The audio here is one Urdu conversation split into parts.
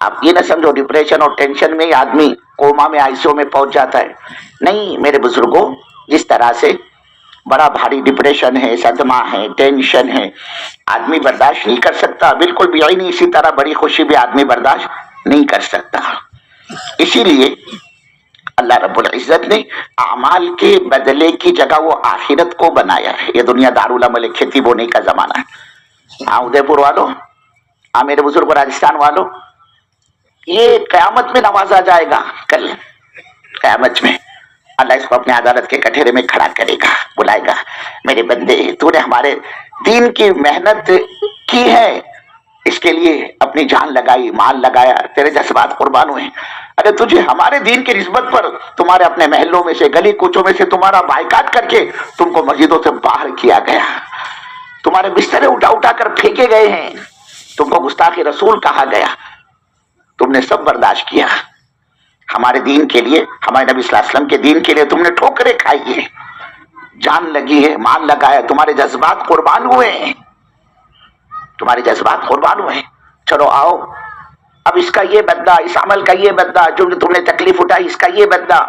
آپ یہ نہ سمجھو ڈپریشن اور ٹینشن میں ہی آدمی کوما میں آئیسیو میں پہنچ جاتا ہے. نہیں میرے بزرگوں، جس طرح سے بڑا بھاری ڈپریشن ہے، صدمہ ہے، ٹینشن ہے، آدمی برداشت نہیں کر سکتا، بالکل بھی نہیں. اسی طرح بڑی خوشی بھی آدمی برداشت نہیں کر سکتا. اسی لیے اللہ رب العزت نے اعمال کے بدلے کی جگہ وہ آخرت کو بنایا ہے. یہ دنیا دارالعمل کھیتی بونے کا زمانہ ہے. ہاں ادے پور والوں، ہاں میرے بزرگ راجستھان والوں، یہ قیامت میں نوازا جائے گا. کل قیامت میں اللہ اس کو اپنے عدالت کے کٹہرے میں کھڑا کرے گا، بلائے گا، میرے بندے تو نے ہمارے دین کی محنت کی ہے، اس کے لیے اپنی جان لگائی، مال لگایا، تیرے جذبات قربان ہوئے. ارے تجھے ہمارے دین کی نسبت پر تمہارے اپنے محلوں میں سے، گلی کوچوں میں سے تمہارا بائیکاٹ کر کے تم کو مسجدوں سے باہر کیا گیا، تمہارے بسترے اٹھا اٹھا کر پھینکے گئے ہیں، تم کو گستاخ رسول کہا گیا، تم نے سب برداشت کیا. ہمارے دین کے لیے، ہمارے نبی صلی اللہ علیہ وسلم کے دین کے لیے تم نے ٹھوکریں کھائی ہے، جان لگی ہے، مال لگایا، تمہارے جذبات قربان ہوئے ہیں، تمہارے جذبات قربان ہوئے ہیں. چلو آؤ اب اس کا یہ بدلہ، اس عمل کا یہ بدلہ، جو تم نے تکلیف اٹھائی اس کا یہ بدلہ.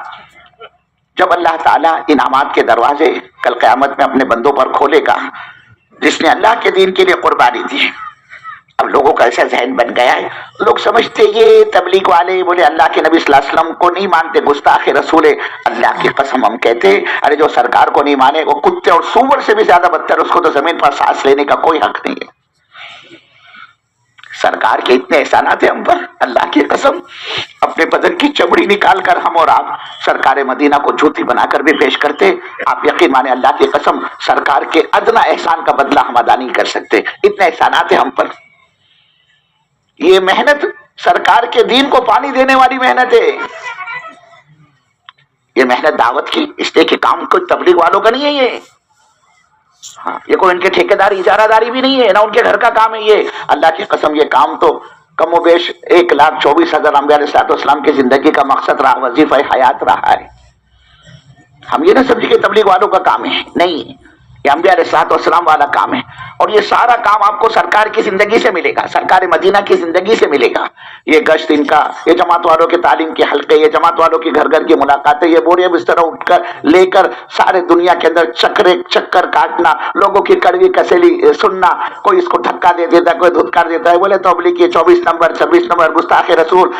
جب اللہ تعالیٰ انعامات کے دروازے کل قیامت میں اپنے بندوں پر کھولے گا، جس نے اللہ کے دین کے لیے قربانی دی. اب لوگوں کا ایسا ذہن بن گیا ہے، لوگ سمجھتے یہ تبلیغ والے بولے اللہ کے نبی صلی اللہ علیہ وسلم کو نہیں مانتے، گستاخ رسول. اللہ کی قسم ہم کہتے ارے جو سرکار کو نہیں مانے وہ کتے اور سور سے بھی زیادہ بدتر، اس کو تو زمین پر سانس لینے کا کوئی حق نہیں ہے. سرکار کے اتنے احسانات ہیں ہم پر، اللہ کی قسم اپنے بدن کی چمڑی نکال کر ہم اور آپ سرکار مدینہ کو جوتی بنا کر بھی پیش کرتے. آپ یقین مانے اللہ کی قسم سرکار کے ادنا احسان کا بدلہ ہم ادا نہیں کر سکتے، اتنے احسانات ہیں ہم پر. یہ محنت سرکار کے دین کو پانی دینے والی محنت ہے. یہ محنت دعوت کی، اس لیے کہ کام کوئی تبلیغ والوں کا نہیں ہے یہ. ہاں یہ کوئی ان کے ٹھیکیداری اجارہ داری بھی نہیں ہے، نہ ان کے گھر کا کام ہے یہ. اللہ کی قسم یہ کام تو کم و بیش 1,24,000 انبیاء علیہ السلام کی زندگی کا مقصد رہا، وظیفہ حیات رہا ہے. ہم یہ نہ سمجھے کہ تبلیغ والوں کا کام ہے، نہیں، یہ انبیاء علیہ السلام والا کام ہے. اور یہ سارا کام آپ کو سرکار کی زندگی سے ملے گا، سرکار مدینہ کی زندگی سے ملے گا. یہ گشت ان کا، یہ جماعت والوں کے تعلیم کے حلقے، یہ جماعت والوں کی گھر گھر کی ملاقاتیں، یہ بورے بستر اٹھ کر لے کر سارے دنیا کے اندر چکر کاٹنا، لوگوں کی کڑوی کسیلی سننا، کوئی اس کو دھکا دے دیتا ہے، کوئی دھتکار دیتا ہے، بولے تبلیغ کی 24 نمبر 26 نمبر گستاخ رسول،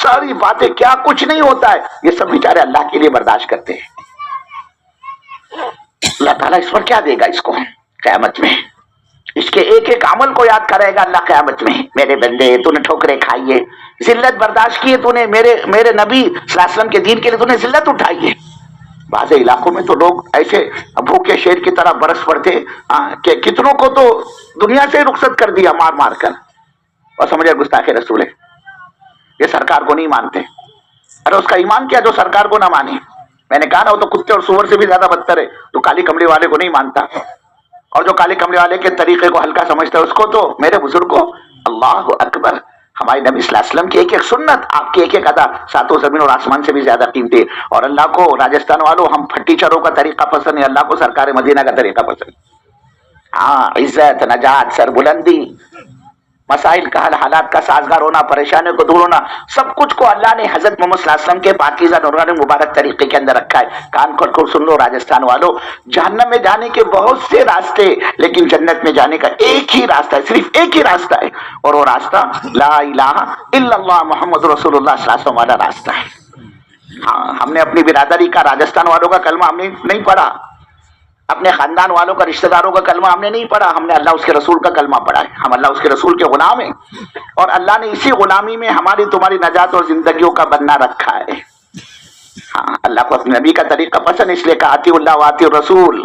ساری باتیں کیا کچھ نہیں ہوتا ہے. یہ سب بیچارے اللہ کے لیے برداشت کرتے ہیں. اللہ تعالیٰ اس پر کیا دے گا اس کو قیامت میں؟ اس کے ایک ایک عمل کو یاد کرے گا اللہ قیامت میں. میرے بندے تو نے ٹھوکریں کھائی ہے، ذلت برداشت کی ہے، تو نے میرے نبی صلی اللہ علیہ وسلم کے دین کے لیے تو نے ذلت اٹھائی ہے. بعض علاقوں میں تو لوگ ایسے بھوکے شیر کی طرح برس پڑتے کہ کتنوں کو تو دنیا سے رخصت کر دیا مار مار کر، اور سمجھے گستاخ رسول ہے، یہ سرکار کو نہیں مانتے. ارے اس کا ایمان کیا جو سرکار کو نہ مانے؟ میں نے کہا نا وہ تو کتے اور سور سے بھی زیادہ بدتر ہے. تو کالی کمڑی والے کو نہیں مانتا، اور جو کالی کمڑی والے کے طریقے کو ہلکا سمجھتا ہے اس کو تو میرے بزرگوں اللہ اکبر، ہمارے نبی صلی اللہ علیہ وسلم کی ایک ایک سنت، آپ کی ایک ایک ادا ساتوں زمین اور آسمان سے بھی زیادہ قیمتی. اور اللہ کو راجستھان والوں ہم پھٹی چروں کا طریقہ پسند ہے، اللہ کو سرکار مدینہ کا طریقہ پسند. ہاں عزت، نجات، سربلندی، مسائل کا حل، حالات کا سازگار ہونا، پریشانیوں کو دور ہونا، سب کچھ کو اللہ نے حضرت محمد صلی اللہ علیہ وسلم کے پاکیزہ نورانی مبارک طریقے کے اندر رکھا ہے. کان کھول کر سن لو راجستھان والوں، جہنم میں جانے کے بہت سے راستے، لیکن جنت میں جانے کا ایک ہی راستہ ہے، صرف ایک ہی راستہ ہے، اور وہ راستہ لا الہ الا اللہ محمد رسول اللہ صلی اللہ علیہ وسلم والا راستہ ہے. ہاں ہم نے اپنی برادری کا، راجستھان والوں کا کلمہ ہم نے نہیں پڑھا، اپنے خاندان والوں کا، رشتہ داروں کا کلمہ ہم نے نہیں پڑھا، ہم نے اللہ اس کے رسول کا کلمہ پڑھا ہے. ہم اللہ اس کے رسول کے غلام ہیں، اور اللہ نے اسی غلامی میں ہماری تمہاری نجات اور زندگیوں کا بننا رکھا ہے. ہاں اللہ کو اپنے نبی کا طریقہ پسند، اس لیے کہا اطیع اللہ واطیع الرسول،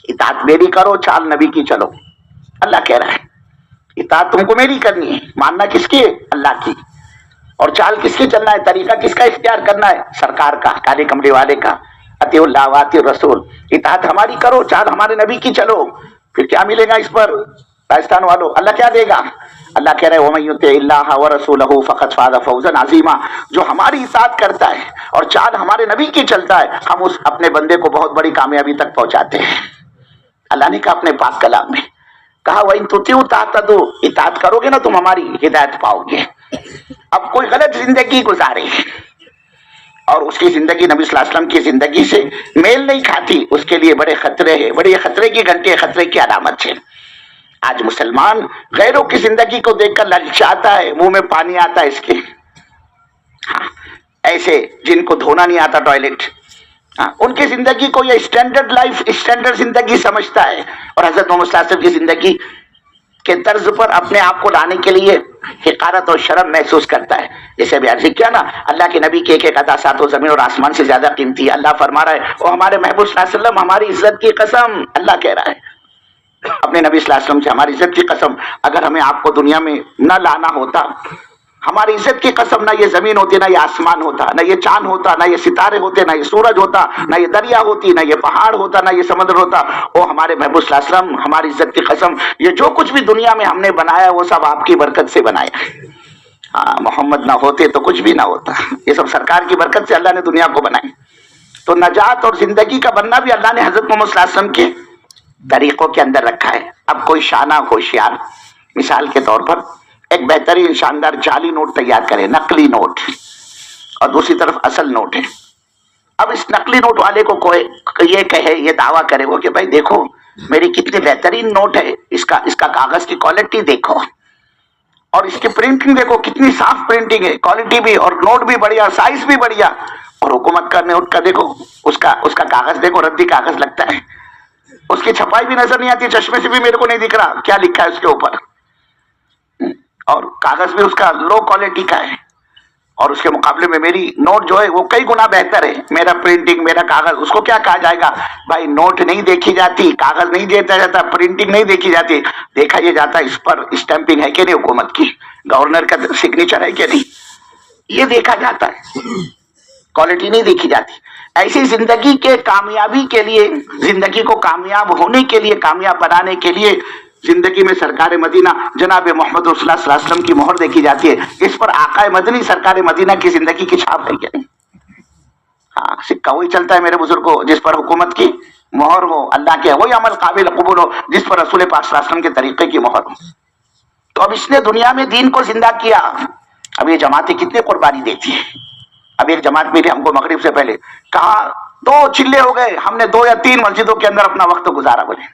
اطاعت میری کرو، چال نبی کی چلو. اللہ کہہ رہا ہے اطاعت تم کو میری کرنی ہے، ماننا کس کی ہے؟ اللہ کی. اور چال کس کی چلنا ہے؟ طریقہ کس کا اختیار کرنا ہے؟ سرکار کا، کالے کمرے والے کا. اطیع اللہ واطیع الرسول، اطاعت ہماری کرو، چال ہمارے نبی کی چلو. پھر کیا ملے گا اس پر راجستھان والوں؟ اللہ کیا دے گا؟ اللہ کہہ رہے وَمَن يُطِعِ اللَّهَ وَرَسُولَهُ فَقَدْ فَازَ فَوْزًا عَظِيمًا، جو ہماری اطاعت کرتا ہے اور چال ہمارے نبی کی چلتا ہے، ہم اس اپنے بندے کو بہت بڑی کامیابی تک پہنچاتے ہیں. اللہ نے کہا اپنے پاک کلام میں، کہا وَإِن تُطِيعُوا تَهْتَدُوا، اطاعت کرو گے نا تم ہماری، ہدایت پاؤ گے. اب کوئی غلط زندگی گزارے اور اس کی زندگی نبی صلی اللہ علیہ وسلم کی زندگی سے میل نہیں کھاتی، اس کے لیے بڑے خطرے ہیں، بڑے خطرے کی گھنٹی، خطرے کی علامت ہے۔ آج مسلمان غیروں کی زندگی کو دیکھ کر للچاتا ہے، منہ میں پانی آتا ہے اس کے، ایسے جن کو دھونا نہیں آتا ٹوائلٹ، ان کی زندگی کو یہ اسٹینڈرڈ لائف، اسٹینڈرڈ زندگی سمجھتا ہے، اور حضرت محمد صلی اللہ علیہ وسلم کی زندگی کے طرز پر اپنے آپ کو لانے کے لیے حقارت اور شرم محسوس کرتا ہے۔ جیسے ابھی عرض کیا نا، اللہ کے نبی کے ایک ایک ادا ساتوں زمین اور آسمان سے زیادہ قیمتی ہے۔ اللہ فرما رہا ہے، وہ ہمارے محبوب صلی اللہ علیہ وسلم، ہماری عزت کی قسم، اللہ کہہ رہا ہے اپنے نبی صلی اللہ علیہ وسلم سے، ہماری عزت کی قسم، اگر ہمیں آپ کو دنیا میں نہ لانا ہوتا، ہماری عزت کی قسم، نہ یہ زمین ہوتی، نہ یہ آسمان ہوتا، نہ یہ چاند ہوتا، نہ یہ ستارے ہوتے، نہ یہ سورج ہوتا، نہ یہ دریا ہوتی، نہ یہ پہاڑ ہوتا، نہ یہ سمندر ہوتا، وہ ہمارے محبوب صلی اللہ علیہ وسلم، ہماری عزت کی قسم، یہ جو کچھ بھی دنیا میں ہم نے بنایا وہ سب آپ کی برکت سے بنایا۔ محمد نہ ہوتے تو کچھ بھی نہ ہوتا، یہ سب سرکار کی برکت سے اللہ نے دنیا کو بنائی۔ تو نجات اور زندگی کا بننا بھی اللہ نے حضرت محمد صلی اللہ علیہ وسلم کے طریقوں کے اندر رکھا ہے۔ اب کوئی شانہ ہوشیار مثال کے طور پر ایک بہترین شاندار جعلی نوٹ تیار کرے، نقلی نوٹ، اور دوسری طرف اصل نوٹ ہے۔ اب اس نقلی نوٹ والے کو کوئی یہ کہے، یہ دعویٰ کرے وہ کہ بھائی دیکھو میری کتنی بہترین نوٹ ہے، اس کا کاغذ کی کوالٹی دیکھو، اور اس کی پرنٹنگ دیکھو کتنی صاف پرنٹنگ ہے، کوالٹی بھی، اور نوٹ بھی بڑھیا، سائز بھی بڑھیا، اور حکومت کا نوٹ کا دیکھو، اس کا کاغذ دیکھو، ردی کاغذ لگتا ہے، اس کی چھپائی بھی نظر نہیں آتی، چشمے سے بھی میرے کو نہیں دکھ رہا کیا لکھا ہے اس کے اوپر، اور کاغذ بھی اس کا لو کوالٹی کا ہے، اور اس کے مقابلے میں میری نوٹ جو ہے وہ کئی گنا بہتر ہے، میرا پرنٹنگ، میرا کاغذ، اس کو کیا کہا جائے گا؟ بھائی نوٹ نہیں دیکھی جاتی، کاغذ نہیں دیتا جاتا، پرنٹنگ نہیں دیکھی جاتی، دیکھا یہ جاتا اس پر اسٹمپنگ ہے کہ نہیں حکومت کی، گورنر کا سگنیچر ہے کہ نہیں، یہ دیکھا جاتا ہے، کوالٹی نہیں دیکھی جاتی۔ ایسی زندگی کے کامیابی کے لیے، زندگی کو کامیاب ہونے کے لیے، کامیاب بنانے کے لیے زندگی میں سرکار مدینہ جناب محمد رسول اللہ صلی اللہ علیہ وسلم کی مہر دیکھی جاتی ہے۔ اس پر آقا مدنی سرکار مدینہ کی زندگی کی چھاپ ہے کیا نہیں؟ ہاں، سکہ وہی چلتا ہے میرے بزرگوں جس پر حکومت کی مہر ہو، اللہ کے وہی عمل قابل قبول ہو جس پر رسول پاک صلی اللہ علیہ وسلم کے طریقے کی مہر ہو۔ تو اب اس نے دنیا میں دین کو زندہ کیا۔ اب یہ جماعتیں کتنی قربانی دیتی ہیں۔ اب ایک جماعت ملی ہم کو مغرب سے پہلے، کہا 2 چلے ہو گئے، ہم نے 2 یا 3 مسجدوں کے اندر اپنا وقت گزارا۔ بولے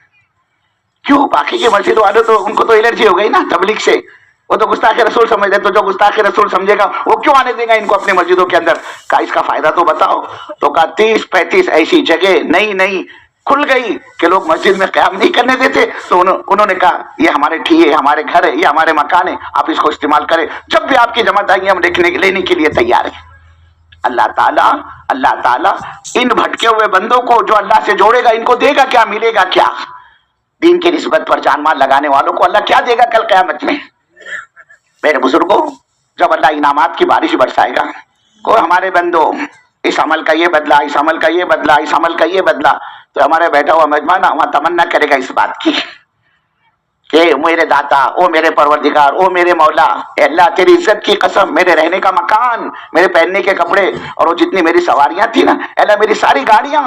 کیوں؟ باقی کے مسجد والے تو ان کو تو الرجی ہو گئی نا تبلیغ سے، وہ تو گستاخ رسول سمجھتے، تو جو گستاخ رسول سمجھے گا وہ کیوں آنے دے گا ان کو اپنی مسجدوں کے اندر؟ کہا اس کا فائدہ تو بتاؤ۔ تو کہا 30-35 ایسی جگہ نئی کھل گئی کہ لوگ مسجد میں قیام نہیں کرنے دیتے، تو انہوں نے کہا یہ ہمارے ٹھیے، ہمارے گھر ہے، یہ ہمارے مکان ہے، آپ اس کو استعمال کریں، جب بھی آپ کی جماعت آئیں گے ہم لینے کے لیے تیار ہیں۔ اللہ تعالیٰ ان بھٹکے ہوئے بندوں کو جو اللہ سے جوڑے گا ان کو دے گا کیا، ملے گا کیا؟ دین کی نسبت پر جان مال لگانے والوں کو اللہ کیا دے گا کل قیامت میں؟ میرے بزرگوں، جب اللہ انعامات کی بارش برسائے گا، کوئی ہمارے بندوں اس عمل کا یہ بدلا، اس عمل کا یہ بدلا، اس عمل کا یہ بدلا، تو ہمارے بیٹھا ہوا مہمان وہاں تمنا کرے گا اس بات کی کہ میرے داتا، او میرے پروردگار، او میرے مولا، اے اللہ تیری عزت کی قسم، میرے رہنے کا مکان، میرے پہننے کے کپڑے، اور وہ جتنی میری سواریاں تھی نا، اے اللہ میری ساری گاڑیاں،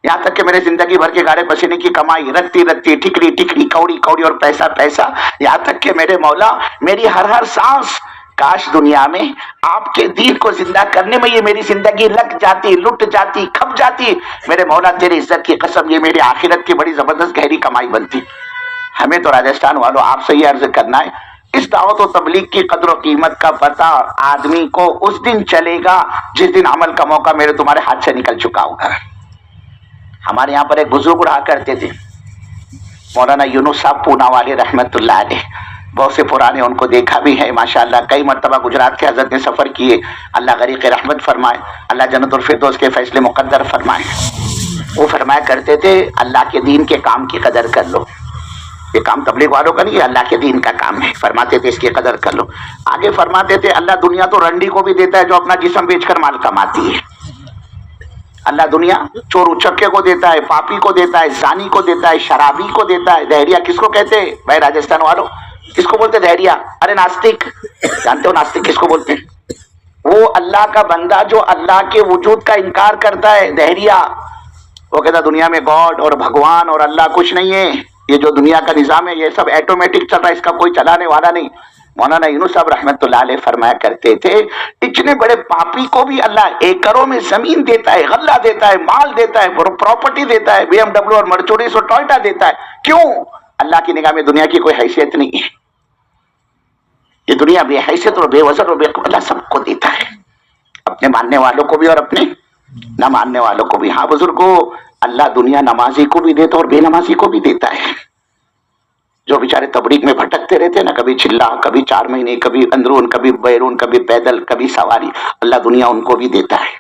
یہاں تک کہ میرے زندگی بھر کے گاڑے پسینے کی کمائی، رتی ٹکری کوڑی اور پیسہ، یہاں تک کہ میرے مولا میری ہر سانس، کاش دنیا میں آپ کے دین کو زندہ کرنے میں یہ میری زندگی لگ جاتی، لٹ جاتی، کھپ جاتی، میرے مولا تیری عزت کی قسم، یہ میری آخرت کی بڑی زبردست گہری کمائی بنتی۔ ہمیں تو راجستھان والوں آپ سے یہ عرض کرنا ہے، اس دعوت و تبلیغ کی قدر و قیمت کا پتہ آدمی کو اس دن چلے گا جس دن عمل کا موقع میرے تمہارے ہاتھ سے نکل چکا ہوگا۔ ہمارے یہاں پر ایک بزرگ رہا کرتے تھے، مولانا یونس صاحب پونا والے رحمت اللہ علیہ، بہت سے پرانے ان کو دیکھا بھی ہے ماشاءاللہ، کئی مرتبہ گجرات کے حضرت نے سفر کیے، اللہ غریق رحمت فرمائے، اللہ جنت الفردوس کے فیصلے مقدر فرمائے۔ وہ فرمایا کرتے تھے اللہ کے دین کے کام کی قدر کر لو، یہ کام تبلیغ والوں کا نہیں ہے، اللہ کے دین کا کام ہے، فرماتے تھے اس کی قدر کر لو۔ آگے فرماتے تھے اللہ دنیا تو رنڈی کو بھی دیتا ہے جو اپنا جسم بیچ کر مال کماتی ہے، اللہ دنیا چور اچکے کو دیتا ہے، پاپی کو دیتا ہے، زانی کو دیتا ہے، شرابی کو دیتا ہے۔ دہریا کس کو کہتے ہیں بھائی راجستھان والوں؟ کس کو بولتے دہریا؟ ارے ناستک، جانتے ہو ناستک کس کو بولتے ہیں؟ وہ اللہ کا بندہ جو اللہ کے وجود کا انکار کرتا ہے، دہریا۔ وہ کہتا دنیا میں گاڈ اور بھگوان اور اللہ کچھ نہیں ہے، یہ جو دنیا کا نظام ہے یہ سب ایٹومیٹک چل رہا ہے، اس کا کوئی چلانے والا نہیں۔ مولانا یونس صاحب رحمتullah علیہ فرمایا کرتے تھے اتنے بڑے پاپی کو بھی اللہ ایکڑوں میں زمین دیتا ہے، غلہ دیتا ہے، مال دیتا ہے، پراپرٹی دیتا ہے، BMW اور مرچوڈیز اور ٹوئٹا دیتا ہے. کیوں؟ اللہ کی نگاہ میں دنیا کی کوئی حیثیت نہیں ہے. یہ دنیا بے حیثیت اور بے وزن اور بے اللہ سب کو دیتا ہے، اپنے ماننے والوں کو بھی اور اپنے نہ ماننے والوں کو بھی. ہاں بزرگوں، اللہ دنیا نمازی کو بھی دیتا اور بے نمازی کو بھی دیتا ہے. جو بیچارے تبلیغ میں بھٹکتے رہتے ہیں نا، کبھی چلا، کبھی 4 مہینے، کبھی اندرون، کبھی بیرون، کبھی پیدل، کبھی سواری، اللہ دنیا ان کو بھی دیتا ہے.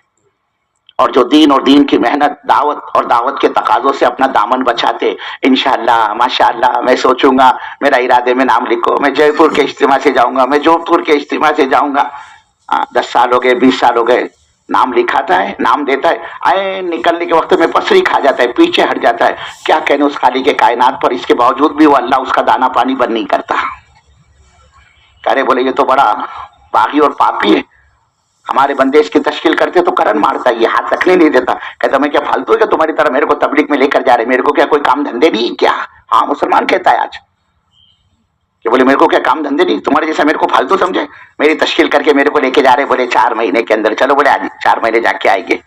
اور جو دین اور دین کی محنت، دعوت اور دعوت کے تقاضوں سے اپنا دامن بچاتے، انشاءاللہ ماشاءاللہ میں سوچوں گا، میرا ارادے میں نام لکھو، میں جے پور کے اجتماع سے جاؤں گا، میں جودھ پور کے اجتماع سے جاؤں گا. 10 سال ہو گئے، 20 سال ہو گئے، نام لکھاتا ہے، نام دیتا ہے، آئے نکلنے کے وقت میں پسری کھا جاتا ہے، پیچھے ہٹ جاتا ہے. کیا کہنے اس خالی کے کائنات پر، اس کے باوجود بھی وہ اللہ اس کا دانا پانی بند نہیں کرتا. کہہ رہے بولے یہ تو بڑا باغی اور پاپی ہے، ہمارے بندے اس کی تشکیل کرتے تو کرن مارتا، یہ ہاتھ رکھنے نہیں دیتا. کہتا میں کیا فالتو ہے کہ تمہاری طرح میرے کو تبلیغ میں لے کر جا رہے، میرے کو کیا کوئی کام دھندے نہیں کیا؟ ہاں مسلمان کہتا ہے آج کہ بولے میرے کو کیا کام دھندے نہیں، تمہارے جیسا میرے کو فالتو سمجھے، میری تشکیل کر کے میرے کو لے کے جا رہے. بولے 4 مہینے کے اندر، چلو بولے آج 4 مہینے جا کے آئیں گے.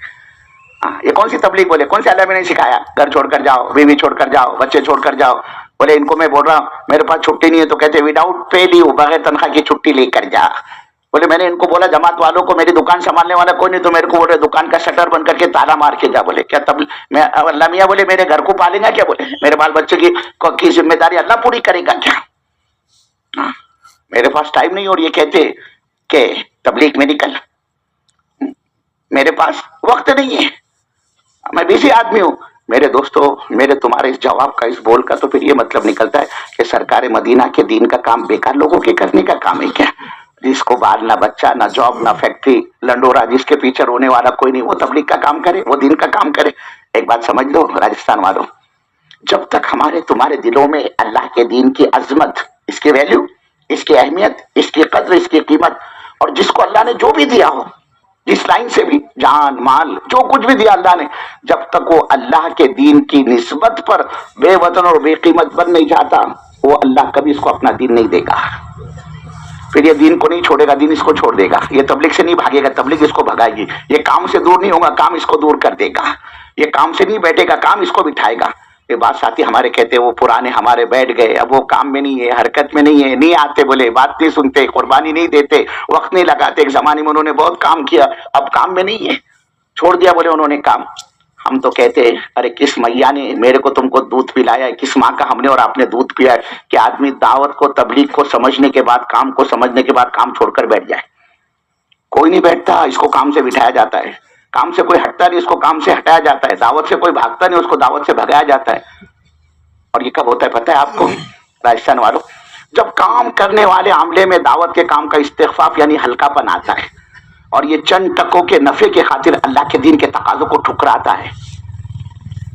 یہ کون سی تبلیغ؟ بولے کون سے اللہ میں نے سکھایا، گھر چھوڑ کر جاؤ، بیوی چھوڑ کر جاؤ، بچے چھوڑ کر جاؤ. بولے ان کو میں بول رہا ہوں میرے پاس چھٹی نہیں ہے تو کہتے وداؤٹ پے لیو، بغیر تنخواہ کی چھٹی لے کر جا. بولے میں نے ان کو بولا جماعت والوں کو میری دکان سنبھالنے والا کوئی نہیں، تو میرے کو بولے دکان کا شٹر بند کر کے تالا مار کے جا. بولے کیا میں اللہ میاں بولے میرے گھر کو پالے گا کیا؟ بولے میرے بال بچے کی ذمہ داری اللہ پوری کرے گا کیا؟ میرے پاس ٹائم نہیں. اور یہ کہتے کہ تبلیغ میں نکل، میرے پاس وقت نہیں ہے، میں بزی آدمی ہوں. میرے دوستو، میرے تمہارے اس جواب کا، اس بول کا تو پھر یہ مطلب نکلتا ہے کہ سرکار مدینہ کے دین کا کام بیکار لوگوں کے کرنے کا کام ہے کیا؟ جس کو بال نہ بچہ، نہ جاب، نہ فیکٹری، لنڈورا، جس کے پیچھے رونے والا کوئی نہیں، وہ تبلیغ کا کام کرے، وہ دین کا کام کرے. ایک بات سمجھ لو راجستھان والوں، جب تک ہمارے تمہارے دلوں میں اللہ کے دین کی عظمت، اس کی ویلیو، اس کی اہمیت، اس کی قدر، اس کی قیمت، اور جس کو اللہ نے جو بھی دیا ہو، جس لائن سے بھی، جان مال جو کچھ بھی دیا اللہ نے، جب تک وہ اللہ کے دین کی نسبت پر بے وطن اور بے قیمت بن نہیں جاتا، وہ اللہ کبھی اس کو اپنا دین نہیں دے گا. پھر یہ دین کو نہیں چھوڑے گا، دین اس کو چھوڑ دے گا. یہ تبلیغ سے نہیں بھاگے گا، تبلیغ اس کو بھگائے گی. یہ کام سے دور نہیں ہوگا، کام اس کو دور کر دے گا. یہ کام سے نہیں بیٹھے گا، کام اس کو بٹھائے گا. یہ بات ساتھی ہمارے کہتے ہیں وہ پرانے ہمارے بیٹھ گئے، اب وہ کام میں نہیں ہے، حرکت میں نہیں ہے، نہیں آتے، بولے بات نہیں سنتے، قربانی نہیں دیتے، وقت نہیں لگاتے. ایک زمانے میں انہوں نے بہت کام کیا، اب کام میں نہیں ہے، چھوڑ دیا بولے انہوں نے کام. ہم تو کہتے ہیں ارے کس میاں نے میرے کو تم کو دودھ پلایا ہے، کس ماں کا ہم نے اور آپ نے دودھ پیا ہے کہ آدمی دعوت کو، تبلیغ کو سمجھنے کے بعد، کام کو سمجھنے کے بعد کام چھوڑ کر بیٹھ جائے. کوئی نہیں بیٹھتا، اس کو کام سے بٹھایا جاتا ہے. کام سے کوئی ہٹتا نہیں، اس کو کام سے ہٹایا جاتا ہے. دعوت سے کوئی بھاگتا نہیں، اس کو دعوت سے بھگایا جاتا ہے. اور یہ کب ہوتا ہے پتہ ہے آپ کو راجستھان والوں؟ جب کام کرنے والے عملے میں دعوت کے کام کا استخفاف یعنی ہلکا پن آتا ہے، اور یہ چند ٹکوں کے نفع کے خاطر اللہ کے دین کے تقاضوں کو ٹھکراتا ہے.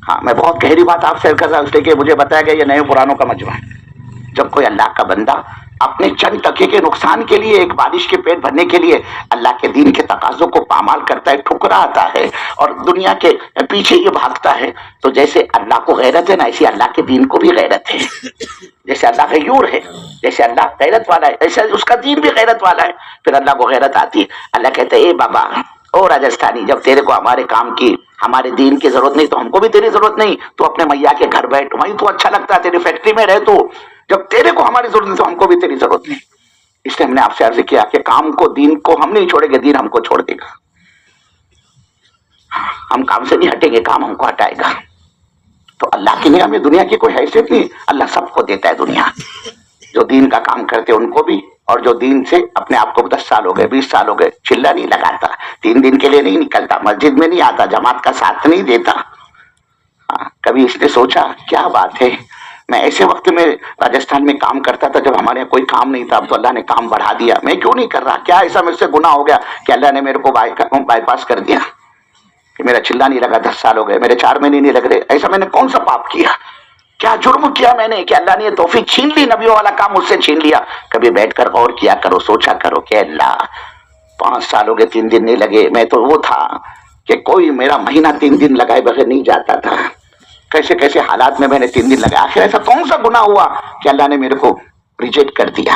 ہاں میں بہت گہری بات آپ سے کر رہا ہوں، اس لیے کہ مجھے بتایا گیا یہ نئے پرانوں کا مجمع ہے. جب کوئی اللہ کا بندہ اپنے چند ٹکے کے نقصان کے لیے، ایک بارش کے پیٹ بھرنے کے لیے اللہ کے دین کے تقاضوں کو پامال کرتا ہے، ٹھکراتا ہے اور دنیا کے پیچھے یہ بھاگتا ہے، تو جیسے اللہ کو غیرت ہے نا، ایسے اللہ کے دین کو بھی غیرت ہے. جیسے اللہ غیور ہے، جیسے اللہ غیرت والا ہے، ایسے اس کا دین بھی غیرت والا ہے. پھر اللہ کو غیرت آتی ہے. اللہ کہتے ہیں اے بابا، او راجستھانی، جب تیرے کو ہمارے کام کی، ہمارے دین کی ضرورت نہیں تو ہم کو بھی تیری ضرورت نہیں. تو اپنے میاں کے گھر بیٹھ، وہیں تو اچھا لگتا ہے، تیری فیکٹری میں رہ. تو جب تیرے کو ہماری ضرورت نہیں تو ہم کو بھی تیری ضرورت نہیں. اس لیے ہم نے آپ سے عرض کیا کہ کام کو، دین کو ہم نہیں چھوڑیں گے، دین ہم کو چھوڑ دے گا. ہم کام سے نہیں ہٹیں گے، کام ہم کو ہٹائے گا. تو اللہ کی نگاہ میں دنیا کی کوئی حیثیت نہیں. اللہ سب کو دیتا ہے دنیا. جو دین کا کام کرتے ان کو بھی، اور جو دین سے اپنے آپ کو 10 سال ہو گئے، 20 سال ہو گئے، چلا نہیں لگاتا، 3 دن کے لیے نہیں نکلتا، مسجد میں نہیں آتا، جماعت کا ساتھ نہیں دیتا. کبھی اس نے سوچا کیا بات ہے؟ میں ایسے وقت میں راجستھان میں کام کرتا تھا جب ہمارے یہاں کوئی کام نہیں تھا، اب تو اللہ نے کام بڑھا دیا. میں کیوں نہیں کر رہا؟ کیا ایسا مجھ سے گناہ ہو گیا کہ اللہ نے میرے کو بائی پاس کر دیا کہ میرا چلا نہیں لگا؟ 10 سال ہو گئے، میرے 4 مہینے نہیں لگ رہے. ایسا میں نے کون سا پاپ کیا؟ کیا جرم کیا میں نے کہ اللہ نے یہ توفیق چھین لی؟ نبیوں والا کام مجھ سے چھین لیا. کبھی بیٹھ کر غور کیا کرو، سوچا کرو کہ اللہ 5 سال ہو گئے، 3 دن نہیں لگے. میں تو وہ تھا کہ کوئی میرا مہینہ 3 دن لگائے بغیر نہیں جاتا تھا. کیسے کیسے حالات میں نے 3 دن لگائے. آخر ایسا کون سا گناہ ہوا کہ اللہ نے میرے کو ریجیکٹ کر دیا؟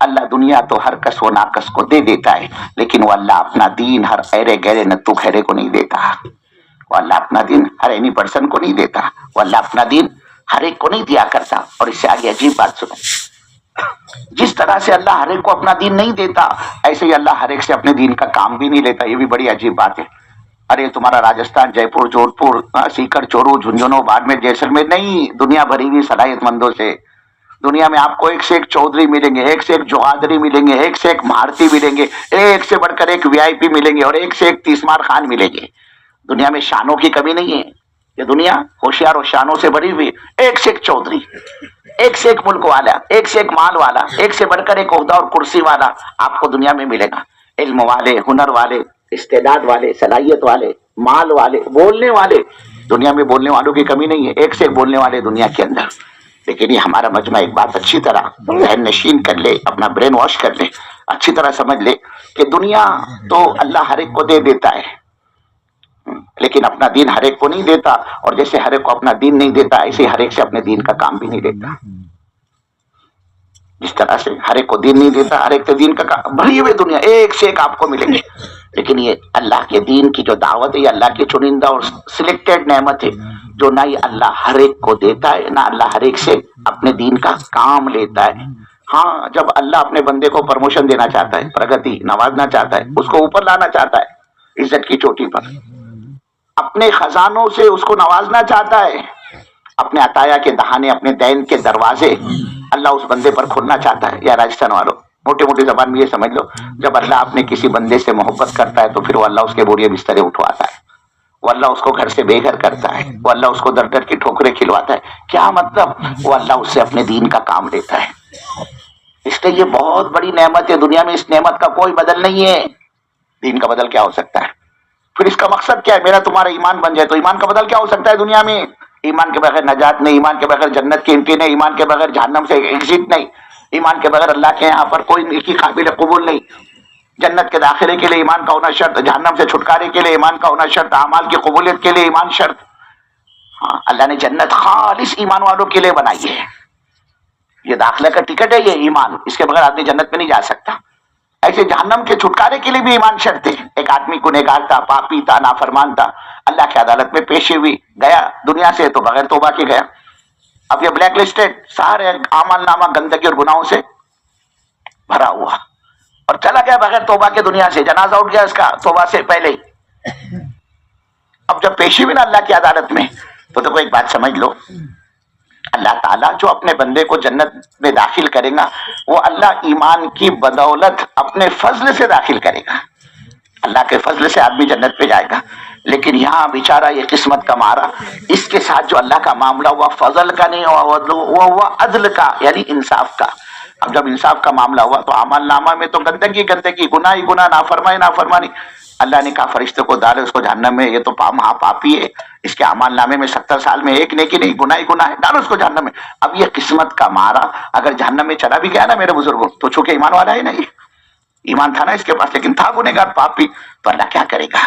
اللہ دنیا تو ہر کس و ناکس کو دے دیتا ہے، لیکن وہ اللہ اپنا دین ہر ایرے گہرے نتو گہرے کو نہیں دیتا. وہ اللہ اپنا دین ہر اینی پرسن کو نہیں دیتا. وہ اللہ اپنا دین ہر ایک کو نہیں دیا کرتا. اور اس سے آگے عجیب بات سنو، جس طرح سے اللہ ہر ایک کو اپنا دین نہیں دیتا، ایسے ہی اللہ ہر ایک سے اپنے دین کا کام بھی نہیں لیتا. یہ بھی بڑی عجیب بات ہے. ارے تمہارا راجستھان، جے پور، جودھ پور، سیکر، چورو، جھنجھنو، باڑمیر، جیسلمیر نہیں، دنیا بھری ہوئی صلاحیت مندوں سے. دنیا میں آپ کو ایک سے ایک چودھری ملیں گے، ایک سے ایک جوہادری ملیں گے، ایک سے ایک مہارتی ملیں گے، ایک سے بڑھ کر ایک وی آئی پی ملیں گے، اور ایک سے ایک تیسمار خان ملیں گے. دنیا میں شانوں کی کمی نہیں ہے. یہ دنیا ہوشیار اور شانوں سے بھری ہوئی، ایک سے ایک چودھری، ایک سے ایک ملک والا، ایک سے ایک مال والا، ایک سے بڑھ کر ایک عہدہ اور کرسی والا آپ کو دنیا میں ملے گا. علم والے، ہنر والے، استعداد والے، صلاحیت والے، مال والے، بولنے والے. دنیا میں بولنے والوں کی کمی نہیں ہے، ایک سے ایک بولنے والے دنیا کے اندر. لیکن یہ ہمارا مجمع ایک بات اچھی طرح ذہن نشین کر لے، اپنا برین واش کر لے، اچھی طرح سمجھ لے کہ دنیا تو اللہ ہر ایک کو دے دیتا ہے، لیکن اپنا دین ہر ایک کو نہیں دیتا. اور جیسے ہر ایک کو اپنا دین نہیں دیتا، ایسے ہر ایک سے اپنے دین کا کام بھی نہیں دیتا. جس طرح سے ہر ایک کو دین نہیں دیتا، ہر ایک سے دین کا کام. بھری ہوئی دنیا ایک سے ایک آپ کو ملیں گے، لیکن یہ اللہ کے دین کی جو دعوت ہے، یہ اللہ کی چنندہ اور سلیکٹڈ نعمت ہے، جو نہ یہ اللہ ہر ایک کو دیتا ہے، نہ اللہ ہر ایک سے اپنے دین کا کام لیتا ہے. ہاں، جب اللہ اپنے بندے کو پروموشن دینا چاہتا ہے، پرگتی نوازنا چاہتا ہے، اس کو اوپر لانا چاہتا ہے عزت کی چوٹی پر، اپنے خزانوں سے اس کو نوازنا چاہتا ہے، اپنے عطایا کے دہانے، اپنے دین کے دروازے اللہ اس بندے پر کھولنا چاہتا ہے. یا راجستھان والوں، موٹی موٹی زبان میں یہ سمجھ لو، جب اللہ اپنے کسی بندے سے محبت کرتا ہے تو پھر وہ اللہ اس کے بورے بسترے اٹھواتا ہے، وہ اللہ اس کو گھر سے بے گھر کرتا ہے، وہ اللہ اس کو در در کی ٹھوکریں کھلواتا ہے. کیا مطلب؟ وہ اللہ اس سے اپنے دین کا کام لیتا ہے. اس لیے یہ بہت بڑی نعمت ہے. دنیا میں اس نعمت کا کوئی بدل نہیں ہے. دین کا بدل کیا ہو سکتا ہے؟ پھر اس کا مقصد کیا ہے؟ میرا تمہارا ایمان بن جائے. تو ایمان کا بدل کیا ہو سکتا ہے دنیا میں؟ ایمان کے بغیر نجات نہیں، ایمان کے بغیر جنت کی انٹری نہیں، ایمان کے بغیر جہنم سے ایگزٹ نہیں، ایمان کے بغیر اللہ کے یہاں پر کوئی نیکی قابل قبول نہیں. جنت کے داخلے کے لیے ایمان کا ہونا شرط، جہنم سے چھٹکارے کے لیے ایمان کا ہونا شرط، اعمال کی قبولیت کے لیے ایمان شرط. ہاں، اللہ نے جنت خالص ایمان والوں کے لیے بنائی ہے. یہ داخلہ کا ٹکٹ ہے، یہ ایمان. اس کے بغیر آدمی جنت میں نہیں جا سکتا. ایسے جہنم کے چھٹکارے کے لیے بھی ایمان شرط ہے. ایک آدمی گنہگار تھا، پاپی تھا، نافرمان تھا، اللہ کی عدالت میں پیشی ہوئی، گیا دنیا سے تو بغیر توبہ کے گیا. اب یہ بلیک لسٹڈ، سارے اعمال نامہ گندگی اور گناہوں سے بھرا ہوا، اور چلا گیا بغیر توبہ کے دنیا سے. جنازہ اٹھ گیا اس کا توبہ سے پہلے ہی. اب جب پیشی ہوئی نا اللہ کی عدالت میں، تو دیکھو ایک بات سمجھ لو، اللہ تعالیٰ جو اپنے بندے کو جنت میں داخل کرے گا، وہ اللہ ایمان کی بدولت اپنے فضل سے داخل کرے گا. اللہ کے فضل سے آدمی جنت پہ جائے گا. لیکن یہاں بیچارہ یہ قسمت کا مارا، اس کے ساتھ جو اللہ کا معاملہ ہوا فضل کا نہیں ہوا، وہ ہوا عدل کا، یعنی انصاف کا. اب جب انصاف کا معاملہ ہوا تو اعمال نامہ میں تو گندگی گندگی، گناہ ہی گناہ، نافرمانی نافرمانی. اللہ نے کہا فرشتے کو ڈالے اس کو جہنم میں، یہ تو مہا پاپی ہے، اس کے اعمال نامے میں 70 سال میں ایک نیکی نہیں، گناہ ہی گناہ ہے، ڈالو اس کو جہنم میں. اب یہ قسمت کا مارا اگر جہنم میں چلا بھی گیا نا میرے بزرگوں، تو چونکہ ایمان والا ہے نہیں، ایمان تھا نا اس کے پاس، لیکن تھا گنہگار پاپی، تو اللہ کیا کرے گا؟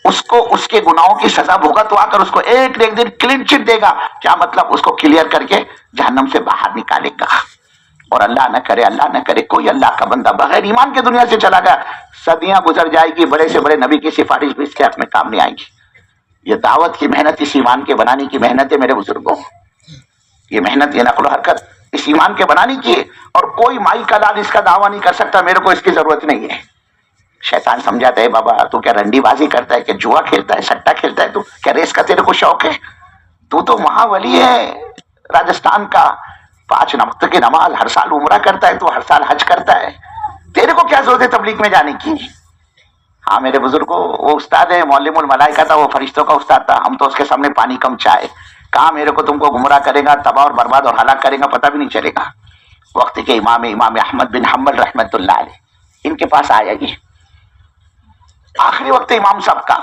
اس کو اس کے گناہوں کی سزا بھگتوا کر اس کو ایک دن کلین چٹ دے گا. کیا مطلب؟ اس کو کلیئر کر کے جہنم سے باہر نکالے گا. اور اللہ نہ کرے کوئی اللہ کا بندہ بغیر ایمان کے دنیا سے چلا گیا، صدیاں گزر جائے گی، بڑے سے بڑے نبی کی سفارش بھی اس کے حق میں کام نہیں آئے گی. یہ دعوت کی محنت، اس ایمان کے بنانے کی محنت ہے میرے بزرگوں. یہ محنت، یہ نقل و حرکت اس ایمان کے بنانے کی ہے. اور کوئی مائی کا لال اس کا دعویٰ نہیں کر سکتا میرے کو اس کی ضرورت نہیں ہے. شیطان سمجھاتا ہے بابا تو کیا رنڈی بازی کرتا ہے، کہ جوا کھیلتا ہے، سٹا کھیلتا ہے، تو کیا ریس کا تیرے کو شوق ہے؟ تو مہاولی ہے راجستھان کا، 5 وقت کی نماز، ہر سال عمرہ کرتا ہے، تو ہر سال حج کرتا ہے، تیرے کو کیا ضرورت ہے تبلیغ میں جانے کی؟ ہاں میرے بزرگوں، وہ استاد ہے، معلم الملائکہ تھا، وہ فرشتوں کا استاد تھا. ہم تو اس کے سامنے پانی کم چائے. کہاں میرے کو تم کو گمراہ کرے گا، تباہ اور برباد اور ہلاک کرے گا، پتہ بھی نہیں چلے گا. وقت کے امام احمد بن حنبل رحمت اللہ علیہ، ان کے پاس آیا یہ آخری وقت امام صاحب کا.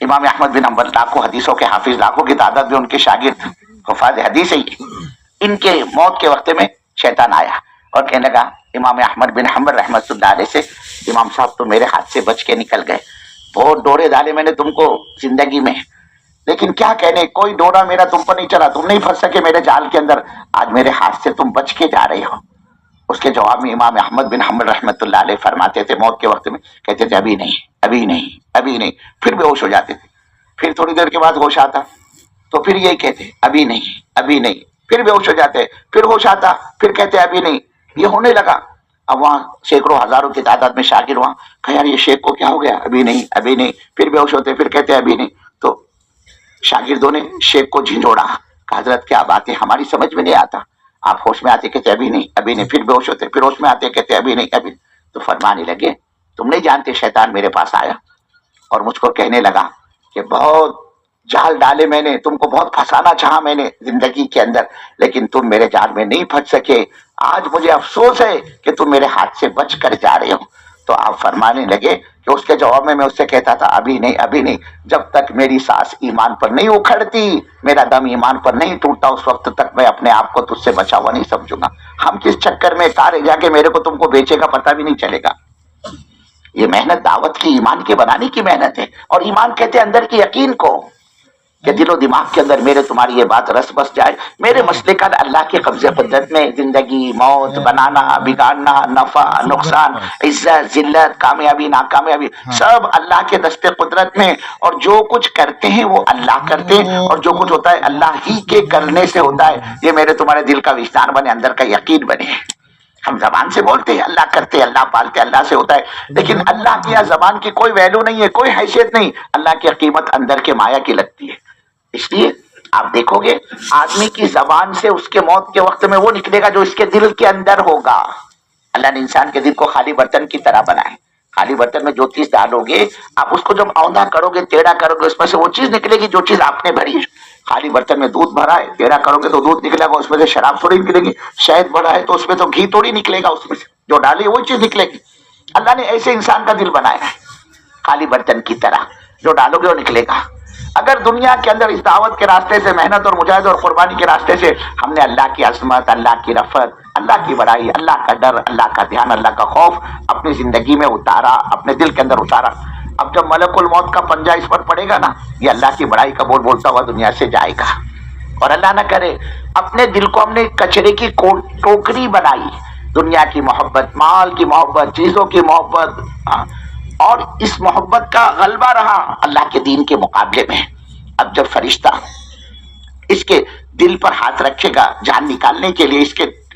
امام احمد بن حنبل لاکھوں حدیثوں کے حافظ، لاکھوں کی تعداد میں ان کے شاگرد، حفاظ حدیث ہے. ان کے موت کے وقت میں شیطان آیا اور کہنے لگا امام احمد بن حنبل رحمت اللہ علیہ سے، امام صاحب تو میرے ہاتھ سے بچ کے نکل گئے، بہت ڈورے ڈالے میں نے تم کو زندگی میں، لیکن کیا کہنے، کوئی ڈورا میرا تم پر نہیں چلا، تم نہیں پھنس سکے میرے جال کے اندر، آج میرے ہاتھ سے تم بچ کے جا رہے ہو. اس کے جواب میں امام احمد بن حنبل رحمۃ اللہ علیہ فرماتے تھے موت کے وقت میں کہتے تھے ابھی نہیں ابھی نہیں ابھی نہیں، پھر بے ہوش ہو جاتے تھے، پھر تھوڑی دیر کے بعد ہوش آتا تو پھر یہی کہتے ابھی نہیں ابھی نہیں، پھر بے ہوش ہو جاتے، پھر ہوش آتا، پھر کہتے ابھی نہیں۔ یہ ہونے لگا، اب وہاں سینکڑوں ہزاروں کی تعداد میں شاگرد وہاں کہ یار یہ شیخ کو کیا ہو گیا، ابھی نہیں ابھی نہیں، پھر بے ہوش ہوتے، پھر کہتے ابھی نہیں۔ تو شاگردوں نے شیخ کو جھنجھوڑا کہ حضرت کیا بات ہے، ہماری سمجھ میں نہیں آتا، آپ ہوش میں آتے کہتے ابھی نہیں ابھی نہیں، پھر بے ہوش ہوتے، پھر ہوش میں آتے کہتے ابھی نہیں ابھی نہیں۔ تو فرمانے لگے تم نہیں جانتے، شیطان میرے پاس آیا اور مجھ کو کہنے لگا کہ بہت جال ڈالے میں نے، تم کو بہت پھنسانا چاہا میں نے زندگی کے اندر، لیکن تم میرے جال میں نہیں پھنس سکے، آج مجھے افسوس ہے کہ تم میرے ہاتھ سے بچ کر جا رہے ہو۔ تو آپ فرمانے لگے کہ اس کے جواب میں اس سے کہتا تھا ابھی نہیں ابھی نہیں، جب تک میری سانس ایمان پر نہیں اکھڑتی، میرا دم ایمان پر نہیں ٹوٹتا، اس وقت تک میں اپنے آپ کو تجھ سے بچا ہوا نہیں سمجھوں گا۔ ہم کس چکر میں کارے جا کے میرے کو تم کو بیچے گا پتہ بھی نہیں چلے گا۔ یہ محنت دعوت کی، ایمان کے بنانے کی محنت ہے، اور ایمان کہتے ہیں اندر کی یقین کو، کہ دل و دماغ کے اندر میرے تمہاری یہ بات رس بس جائے، میرے مسئلے کا اللہ کے قبضے قدرت میں، زندگی موت، بنانا بگاڑنا، نفع نقصان، عزت ذلت، کامیابی ناکامیابی، سب اللہ کے دستے قدرت میں، اور جو کچھ کرتے ہیں وہ اللہ کرتے ہیں، اور جو کچھ ہوتا ہے اللہ ہی کے کرنے سے ہوتا ہے۔ یہ میرے تمہارے دل کا وجدان بنے، اندر کا یقین بنے۔ ہم زبان سے بولتے ہیں اللہ کرتے، اللہ پالتے، اللہ سے ہوتا ہے، لیکن اللہ کی زبان کی کوئی ویلو نہیں ہے، کوئی حیثیت نہیں، اللہ کی قیمت اندر کے مایا کی لگتی ہے۔ اس لیے آپ دیکھو گے آدمی کی زبان سے اس کے موت کے وقت میں وہ نکلے گا جو اس کے دل کے اندر ہوگا۔ اللہ نے انسان کے دل کو خالی برتن کی طرح بنائے، خالی برتن میں جو چیز ڈالو گے آپ اس کو جب اوندا کرو گے، ٹیڑھا کرو گے، اس میں سے وہ چیز نکلے گی جو چیز آپ نے بھری ہے۔ خالی برتن میں دودھ بھرا ہے، ٹیڑھا کرو گے تو دودھ نکلے گا، اس میں سے شراب تھوڑی نکلے گی، شہد بھرا ہے تو اس میں تو گھی تھوڑی نکلے گا، اس میں سے جو ڈالی وہی چیز نکلے گی۔ اللہ نے ایسے انسان کا دل بنایا ہے، خالی برتن کی طرح، جو ڈالو گے وہ نکلے گا۔ اگر دنیا کے اندر اس دعوت کے راستے سے، محنت اور مجاہدہ اور قربانی کے راستے سے ہم نے اللہ کی عظمت، اللہ کی رفعت، اللہ کی بڑائی، اللہ کا ڈر، اللہ کا دھیان، اللہ کا خوف اپنی زندگی میں اتارا، اپنے دل کے اندر اتارا، اب جب ملک الموت کا پنجہ اس پر پڑے گا نا، یہ اللہ کی بڑائی کا بول بولتا ہوا دنیا سے جائے گا۔ اور اللہ نہ کرے اپنے دل کو ہم نے کچرے کی ٹوکری بنائی، دنیا کی محبت، مال کی محبت، چیزوں کی محبت، اور اس محبت کا غلبہ رہا اللہ کے دین کے مقابلے میں۔ اب جب فرشتہ اس کے دل پر ہاتھ رکھے گا جان نکالنے کے لیے،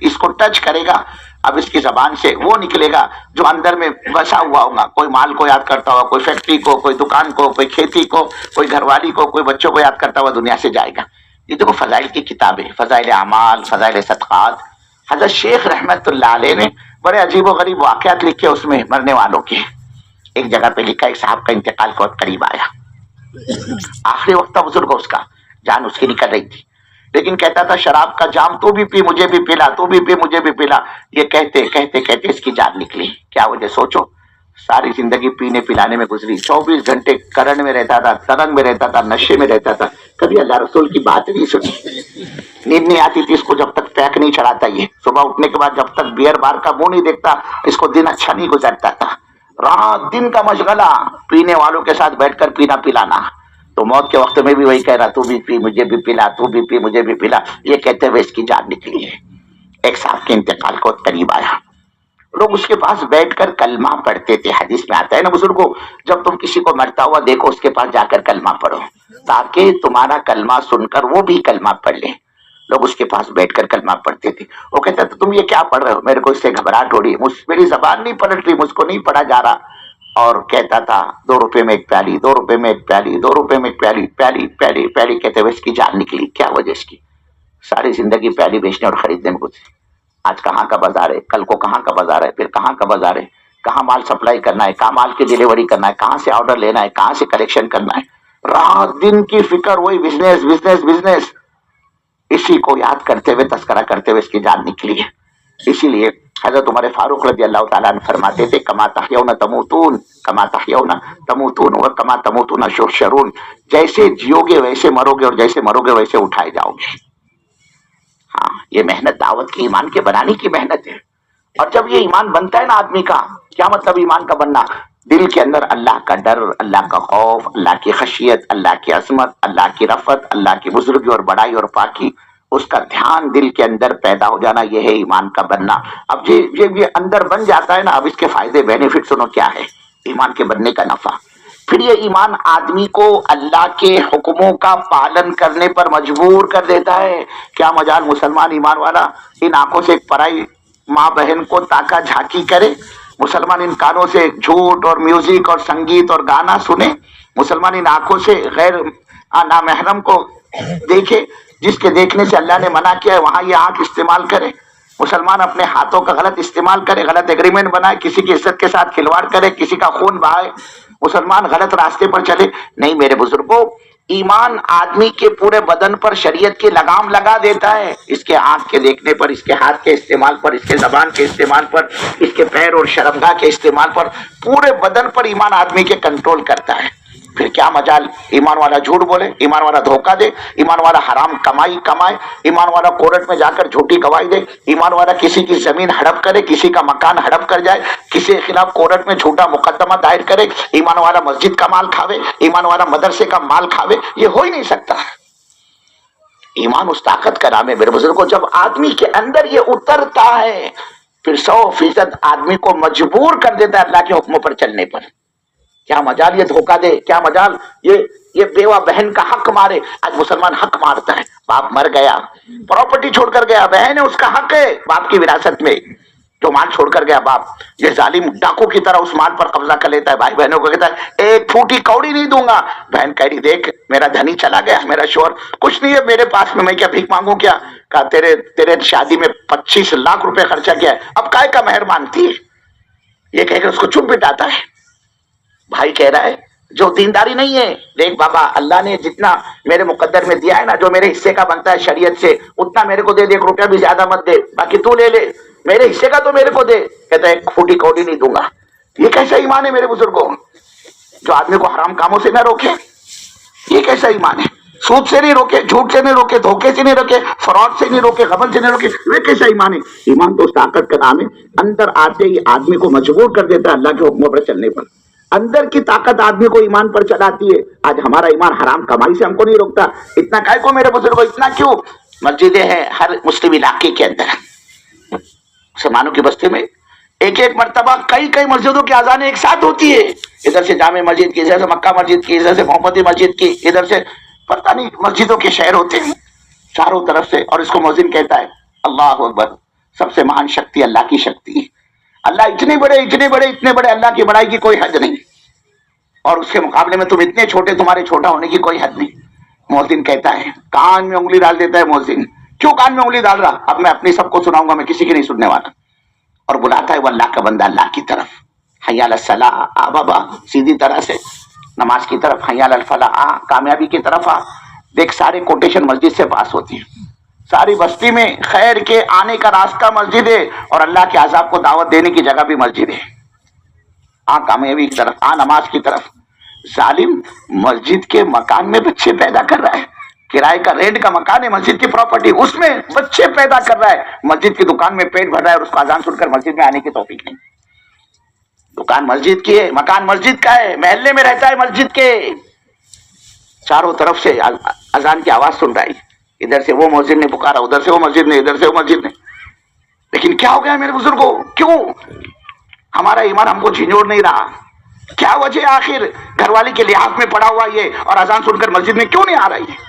اس کو ٹچ کرے گا، اب اس کی زبان سے وہ نکلے گا جو اندر میں بسا ہوا ہوگا، کوئی مال کو یاد کرتا ہوا، کوئی فیکٹری کو، کوئی دکان کو، کوئی کھیتی کو، کوئی گھر والی کو، کوئی بچوں کو یاد کرتا ہوا دنیا سے جائے گا۔ یہ دیکھو فضائل کی کتابیں، فضائل اعمال، فضائل صدقات، حضرت شیخ رحمت اللہ علیہ نے بڑے عجیب و غریب واقعات لکھے اس میں مرنے والوں کے۔ ایک جگہ پہ لکھا ایک صاحب کا انتقال کا وقت قریب آیا، آخری وقت تھا بزرگ، اس کا جان اس کی نکل رہی تھی، لیکن کہتا تھا شراب کا جام تو بھی پی مجھے بھی پلا، تو بھی پی مجھے بھی پلا، یہ کہتے کہتے کہتے اس کی جان نکلی۔ کیا وجہ سوچو، ساری زندگی پینے پلانے میں گزری، 24 گھنٹے کرن میں رہتا تھا، ترنگ میں رہتا تھا، نشے میں رہتا تھا، کبھی اللہ رسول کی بات نہیں سنی، نیند نہیں آتی تھی اس کو جب تک پیک نہیں چڑھاتا، یہ صبح اٹھنے کے بعد جب تک بیئر بار کا منہ نہیں دیکھتا اس کو دن اچھا نہیں گزرتا تھا، رات دن کا مشغلہ پینے والوں کے ساتھ بیٹھ کر پینا پلانا۔ تو موت کے وقت میں بھی وہی کہہ رہا، تو بھی پی مجھے بھی پلا، تو بھی پی مجھے بھی پلا، یہ کہتے ہوئے اس کی جان نکلی ہے۔ ایک صاحب کے انتقال کو قریب آیا، لوگ اس کے پاس بیٹھ کر کلمہ پڑھتے تھے، حدیث میں آتا ہے نا بزرگوں، جب تم کسی کو مرتا ہوا دیکھو اس کے پاس جا کر کلمہ پڑھو تاکہ تمہارا کلمہ سن کر وہ بھی کلمہ پڑھ لیں۔ لوگ اس کے پاس بیٹھ کر کلمہ پڑھتے تھے، وہ کہتا تھا تم یہ کیا پڑھ رہے ہو، میرے کو اس سے گھبراہٹ ہو رہی ہے، میری زبان نہیں پلٹ رہی، مجھ کو نہیں پڑھا جا رہا، اور کہتا تھا 2 روپے میں ایک پیالی، 2 روپے میں ایک پیالی، 2 روپے میں ایک پیالی، پیالی پیالی پیالی کہتے ہوئے اس کی جان نکلی۔ کیا وجہ اس کی؟ ساری زندگی پیالی بیچنے اور خریدنے میں گزری، آج کہاں کا بازار ہے، کل کو کہاں کا بازار ہے، پھر کہاں کا بازار ہے، کہاں مال سپلائی کرنا ہے، کہاں مال کی ڈیلیوری کرنا ہے، کہاں سے آرڈر لینا ہے، کہاں سے کلیکشن کرنا ہے، رات دن کی فکر وہی بزنس بزنس بزنس، اسی کو یاد کرتے ہوئے تذکرہ کرتے ہوئے اس کی جان نکلی ہے۔ اسی لیے حضرت عمر فاروق رضی اللہ تعالیٰ عنہ فرماتے تھے کما تحیون تموتون، کما تحیون تموتون و کما تموتون تحشرون، جیسے جیو گے ویسے مرو گے، اور جیسے مرو گے ویسے اٹھائے جاؤ گے۔ ہاں، یہ محنت دعوت کی، ایمان کے بنانے کی محنت ہے۔ اور جب یہ ایمان بنتا ہے نا آدمی کا، کیا مطلب ایمان کا بننا؟ دل کے اندر اللہ کا ڈر، اللہ کا خوف، اللہ کی خشیت، اللہ کی عظمت، اللہ کی رفعت، اللہ کی بزرگی اور بڑائی اور پاکی، اس کا دھیان دل کے اندر پیدا ہو جانا، یہ ہے ایمان کا بننا۔ اب یہ اندر بن جاتا ہے نا، اب اس کے فائدے بینیفٹ سنو کیا ہے ایمان کے بننے کا نفع۔ پھر یہ ایمان آدمی کو اللہ کے حکموں کا پالن کرنے پر مجبور کر دیتا ہے۔ کیا مجال مسلمان ایمان والا ان آنکھوں سے ایک پرائی ماں بہن کو تاکا جھانکی کرے؟ مسلمان ان کانوں سے جھوٹ اور میوزک اور سنگیت اور گانا سنے؟ مسلمان ان آنکھوں سے غیر نامحرم کو دیکھے؟ جس کے دیکھنے سے اللہ نے منع کیا ہے وہاں یہ آنکھ استعمال کرے؟ مسلمان اپنے ہاتھوں کا غلط استعمال کرے، غلط ایگریمنٹ بنائے، کسی کی عزت کے ساتھ کھلواڑ کرے، کسی کا خون بہائے، مسلمان غلط راستے پر چلے؟ نہیں میرے بزرگوں، ایمان آدمی کے پورے بدن پر شریعت کی لگام لگا دیتا ہے، اس کے آنکھ کے دیکھنے پر، اس کے ہاتھ کے استعمال پر، اس کے زبان کے استعمال پر، اس کے پیر اور شرمگاہ کے استعمال پر، پورے بدن پر ایمان آدمی کے کنٹرول کرتا ہے۔ پھر کیا مجال ایمان والا جھوٹ بولے، ایمان والا دھوکہ دے، ایمان والا حرام کمائی کمائے، ایمان والا کورٹ میں جا کر جھوٹی گواہی دے، ایمان والا کسی کی زمین ہڑپ کرے، کسی کا مکان ہڑپ کر جائے، کسی کے خلاف کورٹ میں جھوٹا مقدمہ دائر کرے، ایمان والا مسجد کا مال کھاوے، ایمان والا مدرسے کا مال کھاوے، یہ ہو ہی نہیں سکتا۔ ایمان اس طاقت کا نام ہے میرے بزرگوں، جب آدمی کے اندر یہ اترتا ہے پھر 100% آدمی کو مجبور کر دیتا ہے اللہ کے حکموں پر چلنے پر۔ کیا مجال یہ دھوکہ دے، کیا مجال یہ بیوہ بہن کا حق مارے۔ آج مسلمان حق مارتا ہے، باپ مر گیا، پراپرٹی چھوڑ کر گیا، بہن ہے اس کا حق ہے باپ کی وراثت میں، جو مال چھوڑ کر گیا باپ، یہ ظالم ڈاکو کی طرح اس مال پر قبضہ کر لیتا ہے، بھائی بہنوں کو کہتا ہے ایک پھوٹی کوڑی نہیں دوں گا۔ بہن کہہ رہی دیکھ میرا دھنی چلا گیا، میرا شوہر کچھ نہیں ہے میرے پاس میں کیا بھیک مانگوں کیا؟ کہا تیرے شادی میں 25 لاکھ روپے خرچہ کیا ہے، اب کائے کا مہر مانگتی ہے؟ یہ کہہ کر اس کو چپ بٹاتا ہے۔ بھائی کہہ رہا ہے جو دینداری نہیں ہے، دیکھ بابا اللہ نے جتنا میرے مقدر میں دیا ہے نا، جو میرے حصے کا بنتا ہے شریعت سے اتنا میرے کو دے دے، 1 روپیہ بھی زیادہ مت دے، باقی تو لے لے، میرے حصے کا تو میرے کو دے۔ کہتا ہے 1 پھوٹی کوڑی نہیں دوں گا۔ یہ کیسا ایمان ہے میرے بزرگوں، جو آدمی کو حرام کاموں سے نہ روکے؟ یہ کیسا ایمان ہے؟ سود سے نہیں روکے، جھوٹ سے نہیں روکے، دھوکے سے نہیں روکے، فراڈ سے نہیں روکے، غبن سے نہیں روکے، یہ کیسا ایمان ہے؟ ایمان تو اس طاقت کا نام ہے، اندر آتے ہی آدمی کو مجبور کر دیتا ہے اللہ کے حکموں پر چلنے پر۔ اندر کی طاقت آدمی کو ایمان پر چلاتی ہے۔ آج ہمارا ایمان حرام کمائی سے ہم کو نہیں روکتا، اتنا کائے کو میرے بزرگوں، اتنا کیوں؟ مسجدیں ہیں ہر مسلم علاقے کے اندر، مسلمانوں کی بستی میں ایک مرتبہ کئی مسجدوں کی اذانیں ایک ساتھ ہوتی ہے، ادھر سے جامع مسجد کی، ادھر سے مکہ مسجد کی، ادھر سے محمدی مسجد کی، ادھر سے پتہ نہیں مسجدوں کے شہر ہوتے ہیں چاروں طرف سے، اور اس کو مؤذن کہتا ہے اللہ اکبر، سب سے مہان شکتی اللہ کی شکتی ہے، اللہ اتنے بڑے اللہ کی بڑائی کی کوئی حد نہیں، اور اس کے مقابلے میں تم اتنے چھوٹے، تمہارے چھوٹا ہونے کی کوئی حد نہیں۔ مؤذن کہتا ہے، کان میں انگلی ڈال دیتا ہے مؤذن، کیوں کان میں انگلی ڈال رہا؟ اب میں اپنی سب کو سناؤں گا، میں کسی کی نہیں سننے والا، اور بلاتا ہے وہ اللہ کا بندہ اللہ کی طرف، حی علی الصلاۃ، آ بابا سیدھی طرح سے نماز کی طرف، حی علی الفلاح، آ کامیابی کی طرف آ۔ دیکھ سارے کوٹیشن مسجد سے پاس ہوتی ہیں، ساری بستی میں خیر کے آنے کا راستہ مسجد ہے، اور اللہ کے عذاب کو دعوت دینے کی جگہ بھی مسجد ہے۔ آ کامیابی کی طرف، آ نماز کی طرف۔ ظالم مسجد کے مکان میں بچے پیدا کر رہا ہے، کرائے کا رینٹ کا مکان ہے، مسجد کی پراپرٹی، اس میں بچے پیدا کر رہا ہے، مسجد کی دکان میں پیٹ بھر رہا ہے، اور اس کو اذان سن کر مسجد میں آنے کی توفیق نہیں۔ دکان مسجد کی ہے، مکان مسجد کا ہے، محلے میں رہتا ہے مسجد کے، چاروں طرف سے اذان کی آواز سن رہا ہے، ادھر سے وہ مسجد نے پکارا، ادھر سے وہ مسجد نے، ادھر سے وہ مسجد نے۔ لیکن کیا ہو گیا میرے بزرگوں، کیوں ہمارا ایمان ہم کو جھنجھوڑ نہیں رہا؟ کیا وجہ آخر؟ گھر والی کے لحاظ میں پڑا ہوا یہ، اور اذان سن کر مسجد میں کیوں نہیں آ رہا ہے؟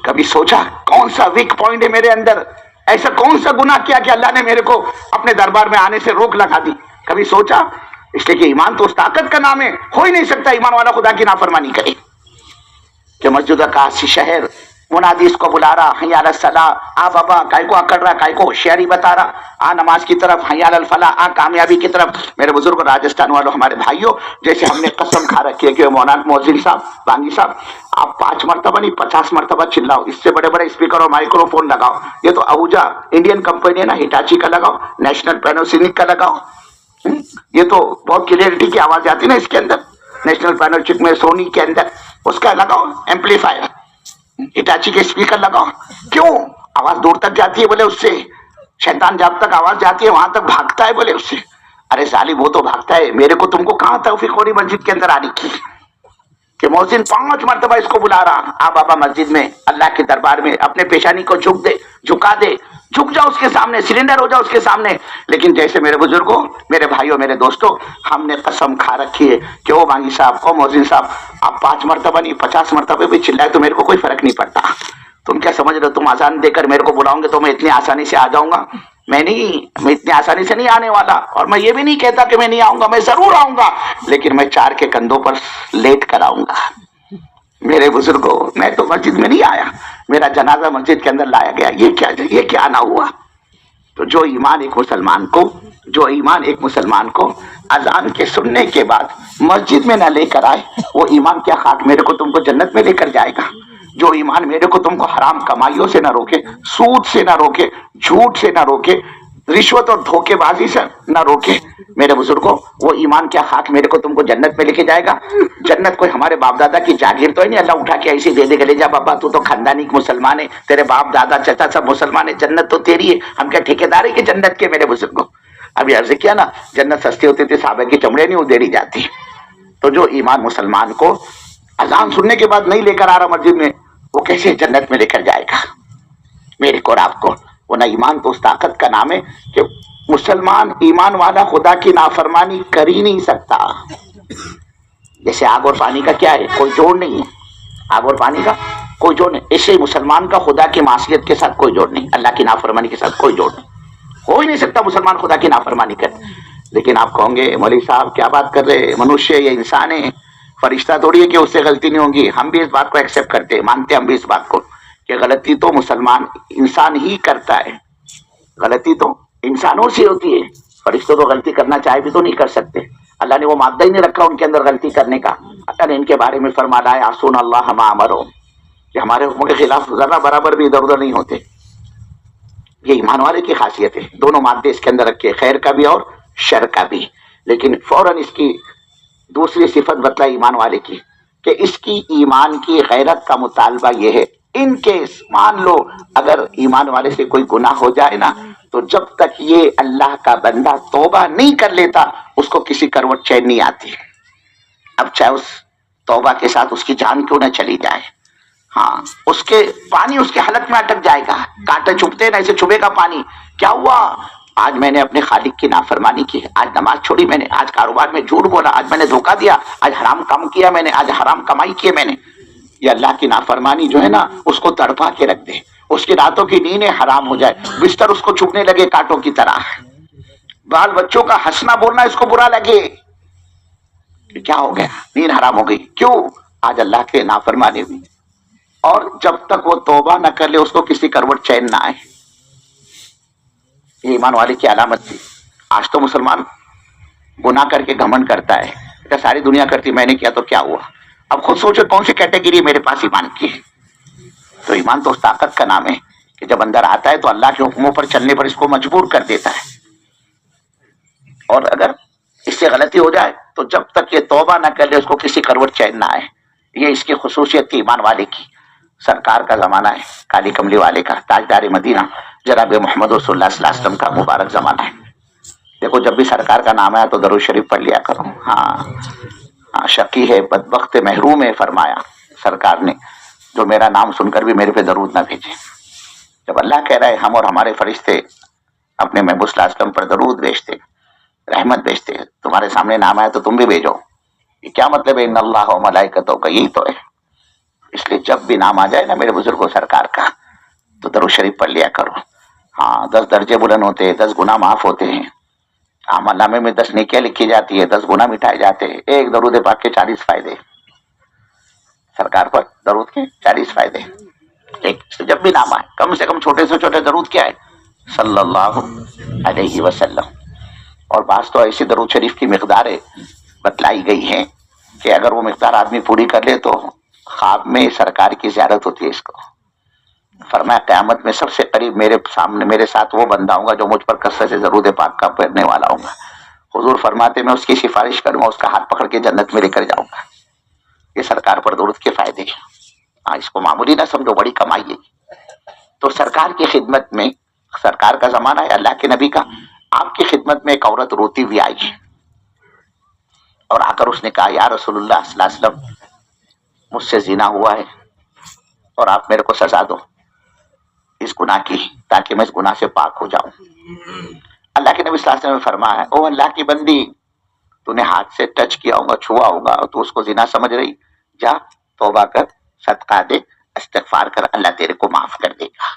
کبھی سوچا کون سا ویک پوائنٹ ہے میرے اندر؟ ایسا کون سا گناہ کیا کہ اللہ نے میرے کو اپنے دربار میں آنے سے روک لگا دی؟ کبھی سوچا؟ اس لیے کہ ایمان تو اس طاقت کا نام ہے، ہو ہی نہیں سکتا ایمان والا خدا کی نافرمانی کرے۔ کہ مسجد کا شہر منادی اس کو بلا رہا، حی علی الصلاۃ، آ بابا کائے کو اکڑ رہا، کائے کو ہوشیاری بتا رہا، آ نماز کی طرف، حی علی الفلاح، آ کامیابی کی طرف۔ میرے بزرگ راجستھان والوں، ہمارے بھائیوں، جیسے ہم نے قسم کھا رکھی ہے کہ مولانا مؤذن صاحب، بانگی صاحب، آپ 5 مرتبہ نہیں 50 مرتبہ چلاؤ، اس سے بڑے بڑے اسپیکر اور مائکرو فون لگاؤ، یہ تو اہوجا انڈین کمپنی ہے نا، ہٹاچی کا لگاؤ، نیشنل پیناسونک کا لگاؤ، یہ تو بہت کلیئرٹی کی آواز آتی ہے نا اس کے اندر، نیشنل پیناسونک میں، سونی کے اندر، اس کا لگاؤ ایمپلیفائر، ہٹاچی کے اسپیکر لگاؤ۔ کیوں؟ آواز دور تک جاتی ہے بولے اس سے، شیطان جب تک آواز جاتی ہے وہاں تک بھاگتا ہے بولے اس سے۔ ارے ظالم وہ تو بھاگتا ہے، میرے کو تم کو کہاں توفیق ہو رہی مسجد کے اندر آنے کی؟ کہ محسن 5 مرتبہ اس کو بلا رہا، آ بابا مسجد میں اللہ کے دربار میں اپنے پیشانی کو جھکا دے، جھک جاؤ اس کے سامنے، سلنڈر ہو جاؤ اس کے سامنے. لیکن جیسے میرے بزرگوں، میرے بھائیوں، میرے دوستوں، ہم نے قسم کھا رکھی ہے کہ او بانگی صاحب، او محسن صاحب، آپ 5 مرتبہ نہیں 50 مرتبہ بھی چلائے تو میرے کو کوئی فرق نہیں پڑتا. تم کیا سمجھ رہے ہو تم آسان دے کر میرے کو بلاؤں گے تو میں اتنی آسانی سے آ جاؤں گا؟ میں اتنی آسانی سے نہیں آنے والا. اور میں یہ بھی نہیں کہتا کہ میں نہیں آؤں گا، میں ضرور آؤں گا، لیکن میں 4 کے کندھوں پر لیٹ کر آؤں گا. میرے بزرگوں، میں تو مسجد میں نہیں آیا، میرا جنازہ مسجد کے اندر لایا گیا. یہ کیا نہ ہوا؟ تو جو ایمان ایک مسلمان کو اذان کے سننے کے بعد مسجد میں نہ لے کر آئے، وہ ایمان کیا خاک میرے کو تم کو جنت میں لے کر جائے گا؟ جو ایمان میرے کو تم کو حرام کمائیوں سے نہ روکے، سود سے نہ روکے، جھوٹ سے نہ روکے، رشوت اور دھوکے بازی سے نہ روکے، میرے بزرگوں، وہ ایمان کیا خاک میرے کو تم کو جنت میں لے کے جائے گا؟ جنت کوئی ہمارے باپ دادا کی جاگیر تو ہی نہیں اللہ اٹھا کے ایسے دے دے گا، لے جا بابا تو خاندانی مسلمان ہے، تیرے باپ دادا چچا سب مسلمان ہے، جنت تو تیری ہے، ہم کیا ٹھیکیدار ہے کہ جنت کے؟ میرے بزرگوں، ابھی عرض کیا نا، جنت سستی ہوتی تھی، صحابہ کی چمڑے نہیں ادھیڑی جاتی. تو جو ایمان مسلمان کو اذان سننے کے بعد نہیں لے کر آ رہا مسجد میں، وہ کیسے جنت میں لے کر جائے گا؟ میرے کو اور آپ کو وہ نہ ایمان تو اس طاقت کا نام ہے کہ مسلمان ایمان والا خدا کی نافرمانی کر ہی نہیں سکتا. جیسے آگ اور پانی کا کیا ہے، کوئی جوڑ نہیں ہے، آگ اور پانی کا کوئی جوڑ نہیں، ایسے مسلمان کا خدا کی معصیت کے ساتھ کوئی جوڑ نہیں، اللہ کی نافرمانی کے ساتھ کوئی جوڑ نہیں، ہو ہی نہیں سکتا مسلمان خدا کی نافرمانی کر. لیکن آپ کہوں گے مولوی صاحب کیا بات کر رہے، منوشیہ یہ انسان ہے، فرشتہ تھوڑی ہے کہ اس سے غلطی نہیں ہوگی. ہم بھی اس بات کو ایکسپٹ کرتے ہیں، مانتے ہم بھی اس بات کو کہ غلطی تو مسلمان انسان ہی کرتا ہے، غلطی تو انسانوں سے ہوتی ہے. فرشتوں تو غلطی کرنا چاہے بھی تو نہیں کر سکتے، اللہ نے وہ مادہ ہی نہیں رکھا ان کے اندر غلطی کرنے کا. اللہ نے ان کے بارے میں فرمایا ہے آسون اللہ ما امروا، کہ ہمارے حکم کے خلاف ذرہ برابر بھی ادھر ادھر نہیں ہوتے. یہ ایمان والے کی خاصیت ہے، دونوں مادے اس کے اندر رکھے، خیر کا بھی اور شر کا بھی. لیکن فوراً اس کی دوسری صفت بتلائی ایمان والے کی کہ اس کی ایمان کی غیرت کا مطالبہ یہ ہے، ان کیس مان لو اگر ایمان والے سے کوئی گناہ ہو جائے نا، تو جب تک یہ اللہ کا بندہ توبہ نہیں کر لیتا اس کو کسی کروٹ چین نہیں آتی. اب چاہے اس توبہ کے ساتھ اس کی جان کیوں نہ چلی جائے، ہاں اس کے پانی اس کے حلق میں اٹک جائے گا، کانٹے چھپتے نا ایسے چھپے گا پانی. کیا ہوا؟ آج میں نے اپنے خالق کی نافرمانی کی، آج نماز چھوڑی میں نے، آج کاروبار میں جھوٹ بولا، آج میں نے دھوکہ دیا، آج حرام کام کیا میں نے، آج حرام کمائی کی میں نے. یہ اللہ کی نافرمانی جو ہے نا اس کو تڑپا کے رکھ دے، اس کی راتوں کی نیندیں حرام ہو جائے، بستر اس کو چھپنے لگے کانٹوں کی طرح، بال بچوں کا ہنسنا بولنا اس کو برا لگے. کیا ہو گیا؟ نیند حرام ہو گئی. کیوں؟ آج اللہ کے نافرمانی ہوئی. اور جب تک وہ توبہ نہ کر لے اس کو کسی کروٹ چین نہ آئے. یہ ایمان والے کی علامت تھی. آج تو مسلمان گناہ کر کے گھمنڈ کرتا ہے کہ ساری دنیا کرتی، میں نے کیا تو کیا ہوا. اب خود سوچو کون سی کیٹیگری میرے پاس ایمان کی ہے. تو ایمان تو اس طاقت کا نام ہے کہ جب اندر آتا ہے تو اللہ کے حکموں پر چلنے پر اس کو مجبور کر دیتا ہے. اور اگر اس سے غلطی ہو جائے تو جب تک یہ توبہ نہ کر لے اس کو کسی کروٹ چین نہ آئے. یہ اس کی خصوصیت تھی ایمان والے کی. سرکار کا زمانہ ہے، کالی کملی والے کا، تاجدار مدینہ جناب محمد رسول اللہ صلی اللہ علیہ وسلم کا مبارک زمانہ ہے. دیکھو جب بھی سرکار کا نام آیا تو درود شریف پڑھ لیا کرو. ہاں شقی ہے، بدبخت محروم ہے، فرمایا سرکار نے جو میرا نام سن کر بھی میرے پہ درود نہ بھیجے. جب اللہ کہہ رہا ہے ہم اور ہمارے فرشتے اپنے محبوب صلی اللہ علیہ وسلم پر درود بھیجتے، رحمت بھیجتے، تمہارے سامنے نام آیا تو تم بھی بھیجو. یہ کیا مطلب ہے ان اللہ و ملائکتہ کا؟ یہی تو ہے. اس لیے جب بھی نام آ جائے نا میرے بزرگوں سرکار کا تو درود شریف پڑھ لیا کرو. ہاں 10 درجے بلند ہوتے ہیں، 10 گناہ معاف ہوتے ہیں، عمل نامے میں 10 نیکیاں لکھی جاتی ہے، 10 گناہ مٹائے جاتے ہیں. ایک درود پاک کے 40 فائدے، سرکار پر درود کے 40 فائدے. ایک جب بھی نام آئے کم سے کم چھوٹے سے چھوٹے درود کیا ہے؟ صلی اللہ علیہ وسلم. اور بعض تو ایسی درود شریف کی مقداریں بتلائی گئی ہیں کہ اگر وہ مقدار آدمی پوری کر لے تو خواب میں سرکار کی زیارت ہوتی ہے. اس کو فرمایا قیامت میں سب سے قریب میرے سامنے میرے ساتھ وہ بندہ ہوگا جو مجھ پر کثرت سے درود پاک کا پڑھنے والا ہوگا. حضور فرماتے میں اس کی سفارش کروں گا، اس کا ہاتھ پکڑ کے جنت میں لے کر جاؤں گا. یہ سرکار پر درود کے فائدے ہیں. اس کو معمولی نہ سمجھو، بڑی کمائی ہے. تو سرکار کی خدمت میں، سرکار کا زمانہ ہے اللہ کے نبی کا، آپ کی خدمت میں ایک عورت روتی ہوئی آئی اور آ کر اس نے کہا یا رسول اللہ صلی اللہ علیہ وسلم مجھ سے زنا ہوا ہے اور آپ میرے کو سزا دو اس گناہ کی تاکہ میں اس گناہ سے پاک ہو جاؤں. اللہ کے نبی صلی اللہ علیہ وسلم نے فرمایا او اللہ کی بندی تو نے ہاتھ سے ٹچ کیا ہوگا چھوا ہوگا تو اس کو زنا سمجھ رہی, جا توبہ کر صدقہ دے استغفار کر اللہ تیرے کو معاف کر دے گا.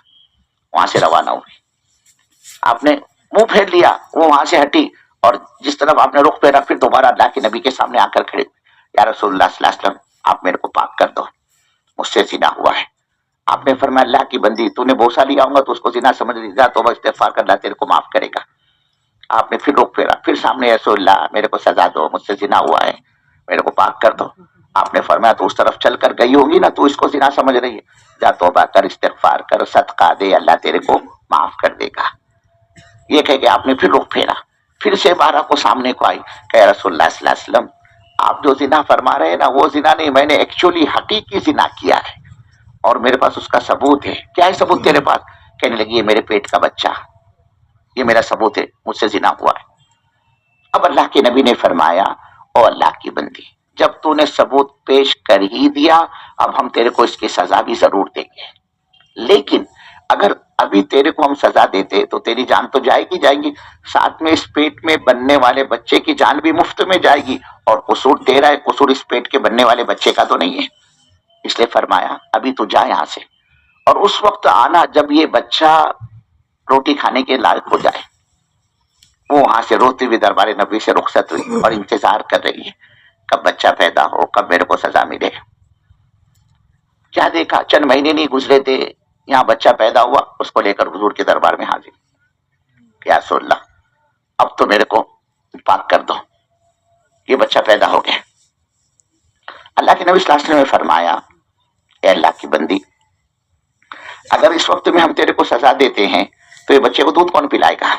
وہاں سے روانہ ہوئی. آپ نے منہ پھیر لیا, وہ وہاں سے ہٹی اور جس طرف آپ نے رخ پھیرا پھر دوبارہ اللہ کے نبی کے سامنے آ کر کھڑے ہوئے. یا رسول اللہ صلی اللہ علیہ وسلم آپ میرے کو پاک کر دو, مجھ سے زنا ہوا ہے. آپ نے فرمایا اللہ کی بندی تو نے بوسا لیا ہوگا تو اس کو زنا سمجھ لیا, توبہ استغفار کر اللہ تیرے کو معاف کرے گا. آپ نے پھر رخ پھیرا, پھر سامنے رسول اللہ میرے کو سزا دو, مجھ سے زنا ہوا ہے, میرے کو پاک کر دو. آپ نے فرمایا تو اس طرف چل کر گئی ہوگی نا, تو اس کو زنا سمجھ رہی ہے, جا توبہ کر استغفار کر صدقہ دے اللہ تیرے کو معاف کر دے گا. یہ کہہ کہ آپ نے پھر رخ پھیرا, پھر سے 12 کو سامنے کو آئی کہ رسول اللہ صلی اللہ علیہ وسلم آپ جو زنا فرما رہے ہیں نا وہ زنا نہیں, میں نے ایکچولی حقیقی زنا کیا ہے اور میرے پاس اس کا ثبوت ہے. کیا ہے ثبوت تیرے پاس؟ کہنے لگی یہ میرے پیٹ کا بچہ, یہ میرا ثبوت ہے مجھ سے زنا ہوا ہے. اب اللہ کے نبی نے فرمایا او اللہ کی بندی جب تو نے ثبوت پیش کر ہی دیا اب ہم تیرے کو اس کی سزا بھی ضرور دیں گے, لیکن اگر ابھی تیرے کو ہم سزا دیتے تو تیری جان تو جائے گی, ساتھ میں اس پیٹ میں بننے والے بچے کی جان بھی مفت میں جائے گی, اور قصور تیرا ہے, قصور اس پیٹ کے بننے والے بچے کا تو نہیں ہے. اس لیے فرمایا ابھی تو جا یہاں سے, اور اس وقت آنا جب یہ بچہ روٹی کھانے کے لائق ہو جائے. وہ وہاں سے روتی ہوئی دربار نبی سے رخصت ہوئی اور انتظار کر رہی ہے کب بچہ پیدا ہو, کب میرے کو سزا ملے. کیا دیکھا, چند مہینے نہیں گزرے تھے یہاں بچہ پیدا ہوا, اس کو لے کر حضور کے دربار میں حاضر. یا رسول اللہ اب تو میرے کو پاک کر دو, یہ بچہ پیدا ہو گیا. اللہ کے نبی صلی اللہ علیہ وسلم نے فرمایا اے اللہ کی بندی اگر اس وقت میں ہم تیرے کو سزا دیتے ہیں تو یہ بچے کو دودھ کون پلائے گا,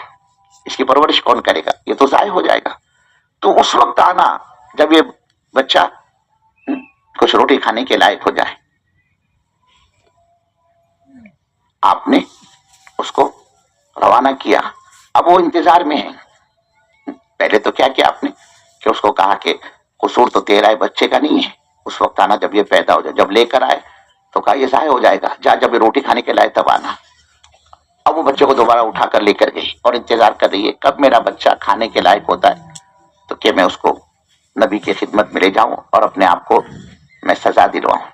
اس کی پرورش کون کرے گا, یہ تو ضائع ہو جائے گا. تو اس وقت آنا جب یہ بچہ کچھ روٹی کھانے کے لائق ہو جائے. آپ نے اس کو روانہ کیا, اب وہ انتظار میں ہے. پہلے تو کیا کیا آپ نے کہ اس کو کہا کہ قصور تو تیرا ہے بچے کا نہیں ہے, اس وقت آنا جب یہ پیدا ہو جائے, جب لے کر آئے تو کہا یہ ضائع ہو جائے گا, جا جب یہ روٹی کھانے کے لائے تب آنا. اب وہ بچے کو دوبارہ اٹھا کر لے کر گئی اور انتظار کر رہی ہے کب میرا بچہ کھانے کے لائق ہوتا ہے تو کہ میں اس کو نبی کی خدمت میں لے جاؤں اور اپنے آپ کو میں سزا دلواؤں.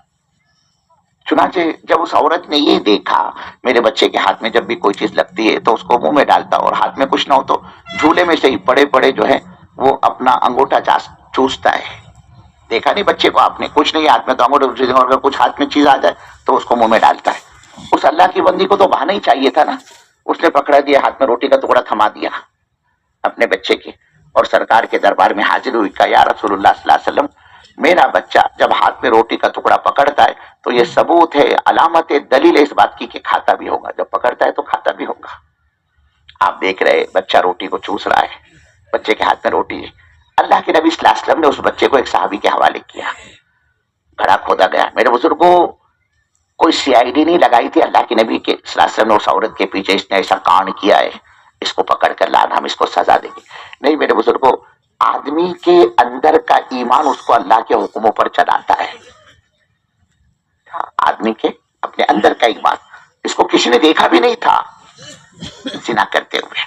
چنانچہ جب اس عورت نے یہ دیکھا میرے بچے کے ہاتھ میں جب بھی کوئی چیز لگتی ہے تو اس کو منہ میں ڈالتا, اور ہاتھ میں کچھ نہ ہو تو جھولے میں سے ہی پڑے پڑے جو ہے وہ اپنا انگوٹھا چوستا ہے. دیکھا نہیں بچے کو آپ نے, کچھ نہیں ہاتھ میں تو انگوٹھا, اور اگر کچھ ہاتھ میں چیز آ جائے تو اس کو منہ میں ڈالتا ہے. اس اللہ کی بندی کو تو بہانا ہی چاہیے تھا نا, اس نے پکڑا دیا, ہاتھ میں روٹی کا ٹکڑا تھما دیا اپنے بچے کے, اور سرکار کے دربار میں حاضر ہوئی. کہا یا رسول اللہ صلی اللہ علیہ وسلم میرا بچہ جب ہاتھ میں روٹی کا ٹکڑا پکڑتا ہے تو یہ ثبوت ہے, علامت ہے, دلیل ہے اس بات کی کہ کھاتا بھی ہوگا, جب پکڑتا ہے تو کھاتا بھی ہوگا. آپ دیکھ رہے بچہ روٹی کو چوس رہا ہے, بچے کے ہاتھ میں روٹی ہے. اللہ کے نبی صلی اللہ علیہ وسلم نے اس بچے کو ایک صحابی کے حوالے کیا, گڑھا کھودا گیا. میرے بزرگوں کوئی سی آئی ڈی نہیں لگائی تھی اللہ کے نبی کے صلی اللہ علیہ وسلم نے اس عورت کے پیچھے اس نے ایسا کانڈ کیا ہے, اس کو پکڑ کر لانا, ہم اس کو سزا دیں گے. نہیں میرے بزرگوں, آدمی کے اندر کا ایمان اس کو اللہ کے حکموں پر چلاتا ہے. آدمی کے اپنے اندر کا ایمان, اس کو کسی نے دیکھا بھی نہیں تھا زنا کرتے ہوئے,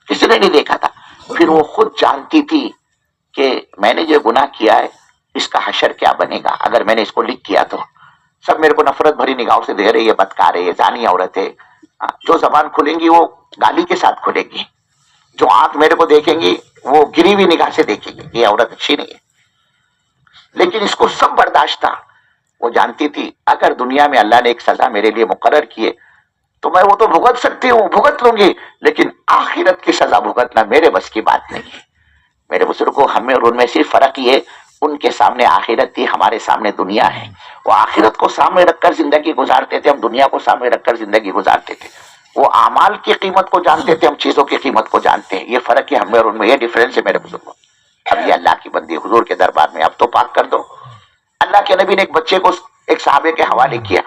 کسی نے نہیں دیکھا تھا. پھر وہ خود جانتی تھی کہ میں نے جو گناہ کیا ہے اس کا حشر کیا بنے گا, اگر میں نے اس کو لکھ کیا تو سب میرے کو نفرت بھری نگاہوں سے دے رہی ہے, بدکار ہے, یہ زانی عورت ہے. جو زبان کھلیں گی وہ گالی کے ساتھ کھلے گی, جو آنکھ میرے کو دیکھیں گی وہ گری ہوئی نگاہ سے دیکھیں گی, یہ عورت اچھی نہیں ہے. لیکن اس کو سب برداشت تھا, وہ جانتی تھی اگر دنیا میں اللہ نے ایک سزا میرے لیے مقرر کی ہے تو میں وہ تو بھگت سکتی ہوں, بھگت لوں گی, لیکن آخرت کی سزا بھگتنا میرے بس کی بات نہیں ہے. میرے بزرگوں ہمیں اور ان میں صرف فرق یہ, ان کے سامنے آخرت تھی, ہمارے سامنے دنیا ہے. وہ آخرت کو سامنے رکھ کر زندگی گزارتے تھے, ہم دنیا کو سامنے رکھ کر زندگی گزارتے تھے. وہ اعمال کی قیمت کو جانتے تھے, ہم چیزوں کی قیمت کو جانتے ہیں. یہ فرق ہے ہمیں اور ان میں, یہ ڈیفرنس ہے میرے بزرگوں. اب یہ اللہ کی بندی حضور کے دربار میں اب تو پاک کر دو. اللہ کے نبی نے ایک بچے کو ایک صحابے کے حوالے کیا,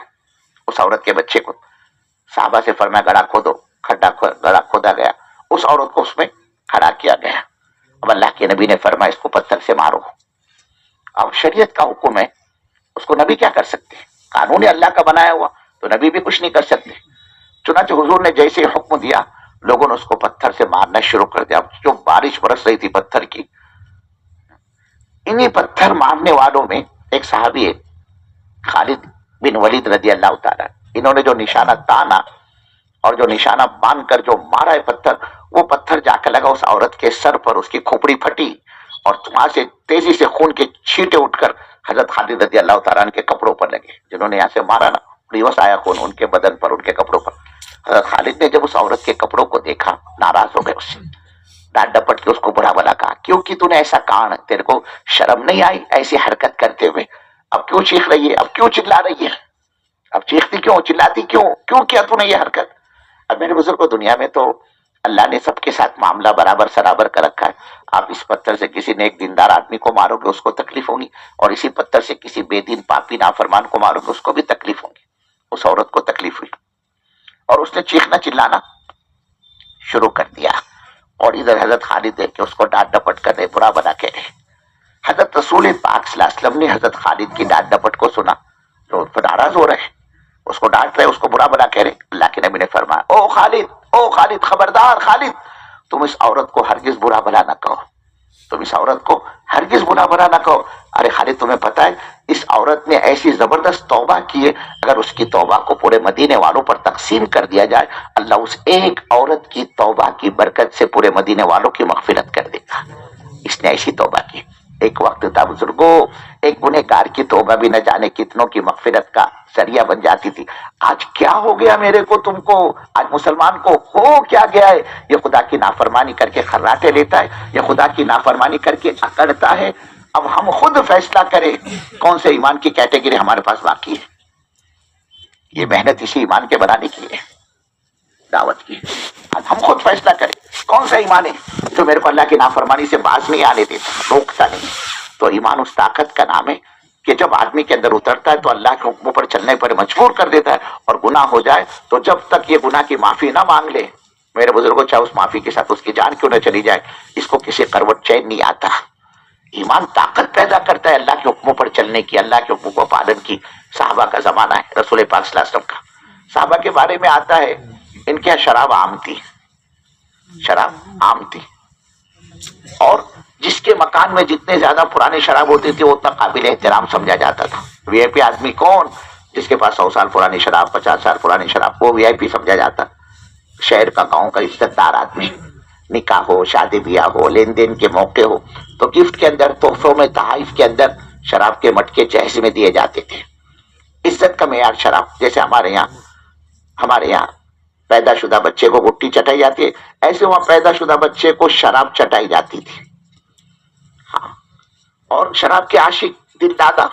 اس عورت کے بچے کو. صحابہ سے فرمایا گڑھا کھودو, گڑھا کھودا گیا, اس عورت کو اس میں کھڑا کیا گیا. اب اللہ کے نبی نے فرمایا اس کو پتھر سے مارو. اب شریعت کا حکم ہے اس کو نبی کیا کر سکتے؟ قانون ہے اللہ کا بنایا ہوا، تو نبی بھی کچھ نہیں کر سکتے۔ چنانچہ حضور نے جیسے ہی حکم دیا، لوگوں نے اس کو پتھر سے مارنا شروع کر دیا۔ جو بارش برس رہی تھی پتھر کی، انہی پتھر مارنے والوں میں ایک صحابی ہے خالد بن ولید رضی اللہ تعالیٰ، انہوں نے جو نشانہ تانا اور جو نشانہ باندھ کر جو مارا ہے پتھر، وہ پتھر جا کے لگا اس عورت کے سر پر، اس کی کھوپڑی پھٹی اور وہاں سے تیزی سے خون کے چھینٹے اٹھ کر حضرت خالد رضی اللہ تعالیٰ عنہ کے کپڑوں پر لگے۔ جنہوں نے یہاں سے مارا نا، ریوس آیا خون ان کے بدن پر، ان کے کپڑوں پر۔ حضرت خالد نے جب اس عورت کے کپڑوں کو دیکھا، ناراض ہو گئے اس سے، ڈانٹ ڈپٹ کے اس کو برا بلا کہا، کیوں کہ تو نے ایسا کہا؟ تیرے کو شرم نہیں آئی ایسی حرکت کرتے ہوئے؟ اب کیوں چیخ رہی ہے؟ اب کیوں چلا رہی ہے؟ اب چیختی کیوں، چلاتی کیوں کیا تو نے یہ حرکت؟ اب میرے بزرگوں، دنیا میں تو اللہ نے سب کے ساتھ معاملہ برابر سرابر کر رکھا ہے۔ آپ اس پتھر سے کسی نیک دیندار آدمی کو مارو گے، اس کو تکلیف ہوگی، اور اسی پتھر سے کسی بے دین پاپی نافرمان کو مارو گے، اس کو بھی تکلیف ہوگی۔ اس عورت کو تکلیف ہوئی اور اس نے چیخنا چلانا شروع کر دیا، اور ادھر حضرت خالد ہے کہ اس کو ڈانٹ ڈپٹ کر رہے، برا بنا کہہ رہے۔ حضرت رسول پاک صلی اللہ علیہ وسلم نے حضرت خالد کی ڈانٹ ڈپٹ کو سنا تو اس پر ناراض ہو رہے، اس کو ڈانٹ رہے، اس کو برا بنا کہہ رہے۔ اللہ کے نبی نے فرمایا، او خالد خبردار خالد، تم اس عورت کو ہرگز برا بلا نہ کہو، تم اس عورت کو ہرگز برا بلا نہ کہو۔ ارے خالد، تمہیں پتہ ہے اس عورت نے ایسی زبردست توبہ کی ہے، اگر اس کی توبہ کو پورے مدینے والوں پر تقسیم کر دیا جائے، اللہ اس ایک عورت کی توبہ کی برکت سے پورے مدینے والوں کی مغفرت کر دے گا۔ اس نے ایسی توبہ کی۔ ایک وقت تھا بزرگوں، ایک گنہگار کی توبہ بھی نہ جانے کتنوں کی مغفرت کا ذریعہ بن جاتی تھی۔ آج کیا ہو گیا میرے کو، تم کو، آج مسلمان کو ہو کیا گیا ہے؟ یہ خدا کی نافرمانی کر کے خراٹے لیتا ہے، یہ خدا کی نافرمانی کر کے اکڑتا ہے۔ اب ہم خود فیصلہ کریں کون سے ایمان کی کیٹیگری ہمارے پاس باقی ہے۔ یہ محنت اسی ایمان کے بنانے کی ہے، دعوت کی۔ اب ہم خود فیصلہ کریں کون سا ایمان ہے جو میرے کو اللہ کی نافرمانی سے باز نہیں آنے دیتا، روکتا نہیں۔ تو ایمان اس طاقت کا نام ہے کہ جب آدمی کے اندر اترتا ہے تو اللہ کے حکموں پر چلنے پر مجبور کر دیتا ہے، اور گناہ ہو جائے تو جب تک یہ گناہ کی معافی نہ مانگ لے، میرے بزرگوں، چاہے اس معافی کے ساتھ اس کی جان کیوں نہ چلی جائے، اس کو کسی کروٹ چین نہیں آتا۔ ایمان طاقت پیدا کرتا ہے اللہ کے حکموں پر چلنے کی، اللہ کے حکموں کو پالن کی۔ صحابہ کا زمانہ ہے، رسول پاک صلی اللہ علیہ وسلم کا، صحابہ کے بارے میں آتا ہے ان کے یہاں شراب عام تھی، شراب عام تھی، اور جس کے مکان میں جتنے زیادہ پرانی شراب ہوتی تھی وہ اتنا قابل احترام سمجھا جاتا تھا۔ وی آئی پی آدمی کون؟ جس کے پاس 100 سال پرانی شراب، 50 سال پرانی شراب، وہ وی آئی پی سمجھا جاتا۔ شہر کا، گاؤں کا عزت دار آدمی، نکاح ہو، شادی بیاہ ہو، لین دین کے موقع ہو تو گفٹ کے اندر، تحفوں میں، تحائف کے اندر شراب کے مٹکے جہیز میں دیے جاتے تھے۔ عزت کا معیار شراب، جیسے ہمارے یہاں پیدا شدہ بچے کو گٹی چٹائی جاتی ہے، ایسے وہاں پیدا شدہ بچے کو شراب چٹائی جاتی تھی۔ ہاں، اور شراب کے عاشق دل دادا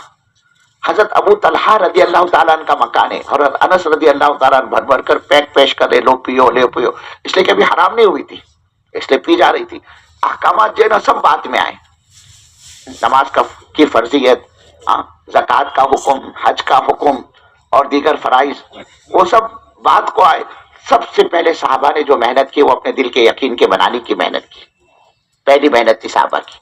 حضرت ابو طلحہ رضی اللہ تعالیٰ عنہ کا مکان ہے، حضرت انس رضی اللہ تعالیٰ عنہ بھر بھر کر پیک پیش کر رہے، لو پیو لے پیو، اس لیے کبھی حرام نہیں ہوئی تھی، اس لیے پی جا رہی تھی۔ احکامات جو ہے نا سب بعد میں آئے، نماز کی فرضیت، زکوٰۃ کا حکم، حج کا حکم اور دیگر فرائض، وہ سب بات کو آئے۔ سب سے پہلے صحابہ نے جو محنت کی وہ اپنے دل کے یقین کے بنانے کی محنت کی، پہلی محنت تھی صحابہ کی۔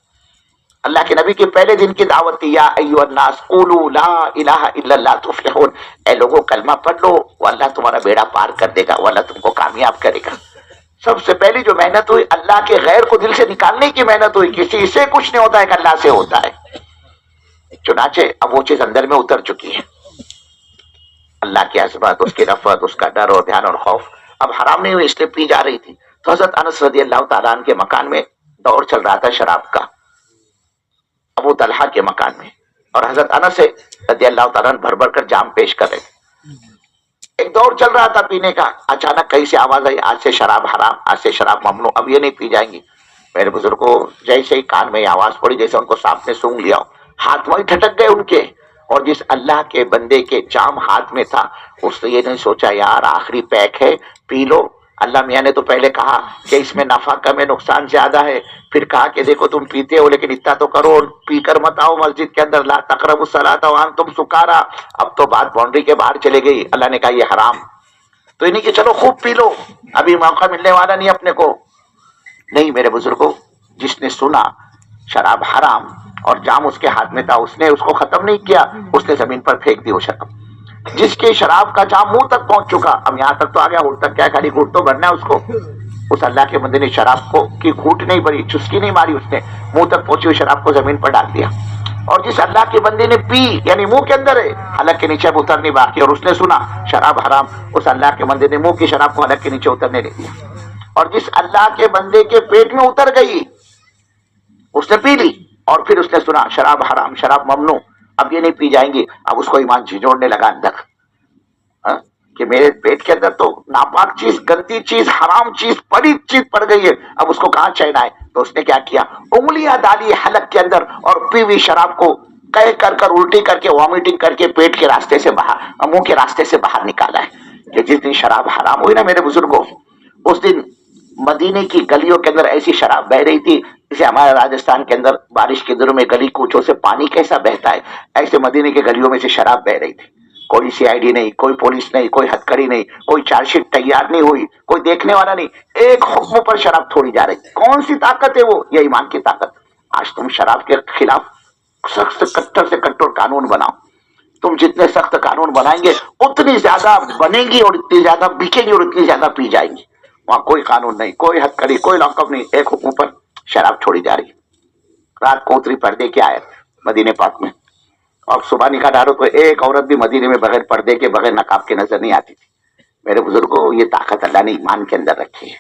اللہ کے نبی کے پہلے دن کی دعوت تھی، یا ایھا الناس قولوا لا الہ الا اللہ تفلحون، اے لوگوں کلمہ پڑھ لو، وہ اللہ تمہارا بیڑا پار کر دے گا، وہ اللہ تم کو کامیاب کرے گا۔ سب سے پہلی جو محنت ہوئی اللہ کے غیر کو دل سے نکالنے کی محنت ہوئی۔ کسی سے کچھ نہیں ہوتا ہے کہ اللہ سے ہوتا ہے۔ چنانچہ اب وہ چیز اندر میں اتر چکی ہے، اللہ کی عظمت، اس کی رفعت، اس کا ڈر اور دھیان اور خوف اب حرام نہیں ہوئی، اس لیے پی جا رہی تھی۔ تو حضرت انس رضی اللہ تعالیٰ عنہ کے مکان میں دور چل رہا تھا شراب کا، ابو طلحہ کے مکان میں، اور حضرت انس رضی اللہ تعالیٰ عنہ بھر بھر کر جام پیش کر رہے تھے۔ ایک دور چل رہا تھا پینے کا، اچانک کہیں سے آواز آئی، آج سے شراب حرام، آج سے شراب ممنوع، اب یہ نہیں پی جائیں گی۔ میرے بزرگوں، جیسے ہی کان میں یہ آواز پڑی، جیسے ان کو سانپ نے سونگھ لیا ہو، ہاتھ وہیں ٹھٹک گئے ان کے، اور جس اللہ کے بندے کے جام ہاتھ میں تھا اس نے یہ نہیں سوچا یار آخری پیک ہے پی لو۔ اللہ میاں نے تو پہلے کہا کہ اس میں نفع کم ہے، نقصان زیادہ ہے، پھر کہا کہ دیکھو تم پیتے ہو لیکن اتنا تو کرو، پی کر مت آؤ مسجد کے اندر، لا تقربوا الصلاۃ وانتم سکارا۔ اب تو بات باؤنڈری کے باہر چلے گئی، اللہ نے کہا یہ حرام، تو انہیں کہ چلو خوب پی لو، ابھی موقع ملنے والا نہیں اپنے کو۔ نہیں میرے بزرگوں، جس نے سنا شراب حرام اور جام اس کے ہاتھ میں تھا، اس نے اس کو ختم نہیں کیا، اس نے زمین پر پھینک دی وہ شراب۔ جس کے شراب کا جام منہ تک پہنچ چکا، اب یہاں تک تو آ گیا، ہوٹ تک کیا ہے، خالی گھوٹ تو بھرنا ہے اس کو۔ اس اللہ کے بندے نے شراب کو کی گھوٹ نہیں بھری، چسکی نہیں ماری، اس نے منہ تک پہنچی ہوئی شراب کو زمین پر ڈال دیا۔ اور جس اللہ کے بندے نے پی، یعنی منہ کے اندر ہے، حلق کے نیچے اب اترنی باقی، اور اس نے سنا شراب حرام، اس اللہ کے بندے نے منہ کی شراب کو حلق کے نیچے اترنے دے دیا۔ اور جس اللہ کے بندے کے پیٹ میں اتر گئی، اس نے پی لی، اور پھر اس نے سنا شراب حرام، شراب ممنوع، اب یہ نہیں پی جائیں گی، اب اس کو ایمان جھنجھوڑنے لگا اندر کہ میرے پیٹ کے اندر تو ناپاک چیز، گندی چیز، حرام چیز، بڑی چیز پڑ گئی ہے، اب اس کو کہاں چین آئے؟ تو اس نے کیا کیا، انگلیاں ڈالی حلق کے اندر اور پی ہوئی شراب کو کہہ کر کر الٹی کر کے وامیٹنگ کر کے پیٹ کے راستے سے باہر، منہ کے راستے سے باہر نکالا ہے۔ کہ جس دن شراب حرام ہوئی نا میرے بزرگوں، اس دن مدینے کی گلیوں کے اندر ایسی شراب بہ رہی تھی جسے ہمارے راجستھان کے اندر بارش کے دنوں میں گلی کوچوں سے پانی کیسا بہتا ہے، ایسے مدینے کے گلیوں میں سے شراب بہ رہی تھی۔ کوئی سی آئی ڈی نہیں، کوئی پولیس نہیں، کوئی ہتھکڑی نہیں، کوئی چارج شیٹ تیار نہیں ہوئی، کوئی دیکھنے والا نہیں، ایک حکم پر شراب تھوڑی جا رہی۔ کون سی طاقت ہے وہ؟ یہ ایمان کی طاقت۔ آج تم شراب کے خلاف سخت کٹر سے کٹر قانون بناؤ، تم جتنے سخت قانون بنائیں گے اتنی زیادہ بنے گی اور اتنی زیادہ بکے گی اور اتنی زیادہ پی جائیں گی۔ وہاں کوئی قانون نہیں، کوئی ہتھکڑی، کوئی لاک اپ نہیں، ایک حکم پر شراب چھوڑی جا رہی۔ رات کو اتری پردے کی آیت مدینے پاک میں، اور صبح نکاح ڈالو تو ایک عورت بھی مدینے میں بغیر پردے کے، بغیر نقاب کے نظر نہیں آتی تھی۔ میرے بزرگوں، یہ طاقت اللہ نے ایمان کے اندر رکھی ہے۔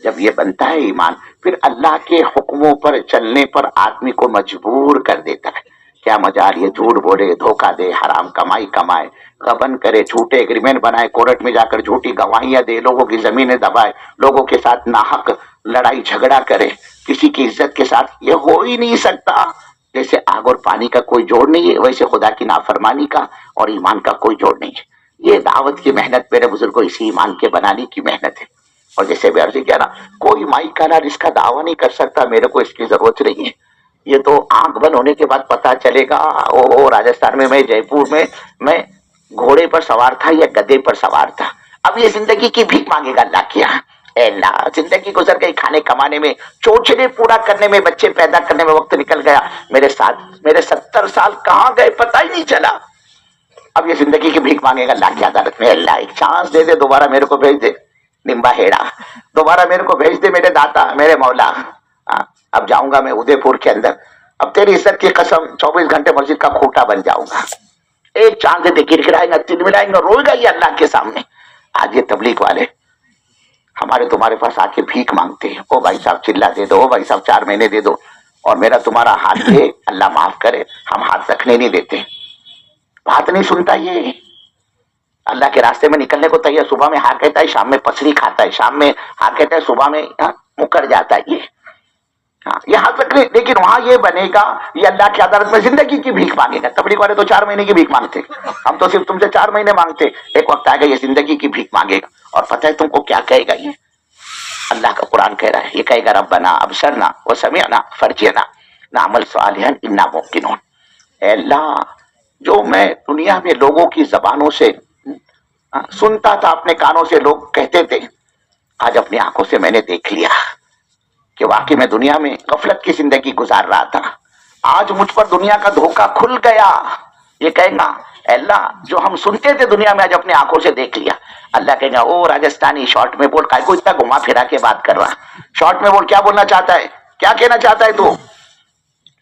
جب یہ بنتا ہے ایمان، پھر اللہ کے حکموں پر چلنے پر آدمی کو مجبور کر دیتا ہے۔ کیا مجال یہ جھوٹ بولے، دھوکہ دے، حرام کمائی کمائے، غبن کرے، جھوٹے ایگریمنٹ بنائے، کورٹ میں جا کر جھوٹی گواہیاں دے، لوگوں کی زمینیں دبائے، لوگوں کے ساتھ ناحق لڑائی جھگڑا کرے، کسی کی عزت کے ساتھ۔ یہ ہو ہی نہیں سکتا۔ جیسے آگ اور پانی کا کوئی جوڑ نہیں ہے، ویسے خدا کی نافرمانی کا اور ایمان کا کوئی جوڑ نہیں ہے۔ یہ دعوت کی محنت میرے بزرگوں اسی ایمان کے بنانے کی محنت ہے۔ اور جیسے میں عرض کیا نا، کوئی مائی کالر اس کا دعویٰ نہیں کر سکتا میرے کو اس کی ضرورت نہیں ہے۔ یہ تو آنکھ بند ہونے کے بعد پتا چلے گا۔ راجستھان میں، جے پور میں گھوڑے پر سوار تھا یا گدے پر سوار تھا۔ اب یہ زندگی کی بھیک مانگے گا اللہ کی یہاں۔ اے اللہ، زندگی گزر گئی کھانے کمانے میں، چوچلے پورا کرنے میں، بچے پیدا کرنے میں وقت نکل گیا، میرے 70 سال کہاں گئے پتہ ہی نہیں چلا۔ اب یہ زندگی کی بھیک مانگے گا اللہ کی عدالت میں۔ اللہ ایک چانس دے دے، دوبارہ میرے کو بھیج دے نمبا ہیڑا، دوبارہ میرے کو بھیج دے میرے داتا، میرے مولا۔ اب جاؤں گا میں ادے پور کے اندر، اب تیری عزت کی قسم 24 گھنٹے مسجد کا کھوٹا بن جاؤں گا۔ ایک چاند دے گر گرائیں گا، تل ملائیں گا، روئے گا یہ اللہ کے سامنے۔ آج یہ تبلیغ والے ہمارے تمہارے پاس آ کے بھیک مانگتے ہیں، او بھائی صاحب چلہ دے دو، او بھائی صاحب 4 مہینے دے دو، اور میرا تمہارا ہاتھ دے، اللہ معاف کرے، ہم ہاتھ رکھنے نہیں دیتے۔ بات نہیں سنتا یہ، اللہ کے راستے میں نکلنے کو تیار، صبح میں ہاں کہتا ہے، شام میں پسری کھاتا ہے، شام میں ہاں کہتا ہے، صبح میں مکر جاتا ہے۔ یہ ہاتھ رکھنے، لیکن وہاں یہ بنے گا، یہ اللہ کی عدالت میں زندگی کی بھیک مانگے گا۔ تبلیغ والے تو 4 مہینے کی بھیک مانگتے، ہم تو صرف تم سے 4 مہینے مانگتے۔ ایک وقت آئے گا یہ زندگی کی بھیک مانگے گا، اور پتہ ہے تم کو کیا کہے گا؟ یہ اللہ کا قرآن کہہ رہا ہے، یہ کہے گا ربنا ابصرنا وسمعنا فرجعنا نعمل صالحا انا موقنون۔ اے اللہ، جو میں دنیا میں لوگوں کی زبانوں سے سنتا تھا، اپنے کانوں سے لوگ کہتے تھے، آج اپنی آنکھوں سے میں نے دیکھ لیا کہ واقعی میں دنیا میں غفلت کی زندگی گزار رہا تھا، آج مجھ پر دنیا کا دھوکہ کھل گیا۔ یہ کہیں گا اے اللہ، جو ہم سنتے تھے دنیا میں آج اپنے آنکھوں سے دیکھ لیا۔ اللہ کہیں گا او راجستھانی، شارٹ میں بول، کو اتنا گھما پھرا کے بات کر رہا، شارٹ میں بول، کیا بولنا چاہتا ہے، کیا کہنا چاہتا ہے تو؟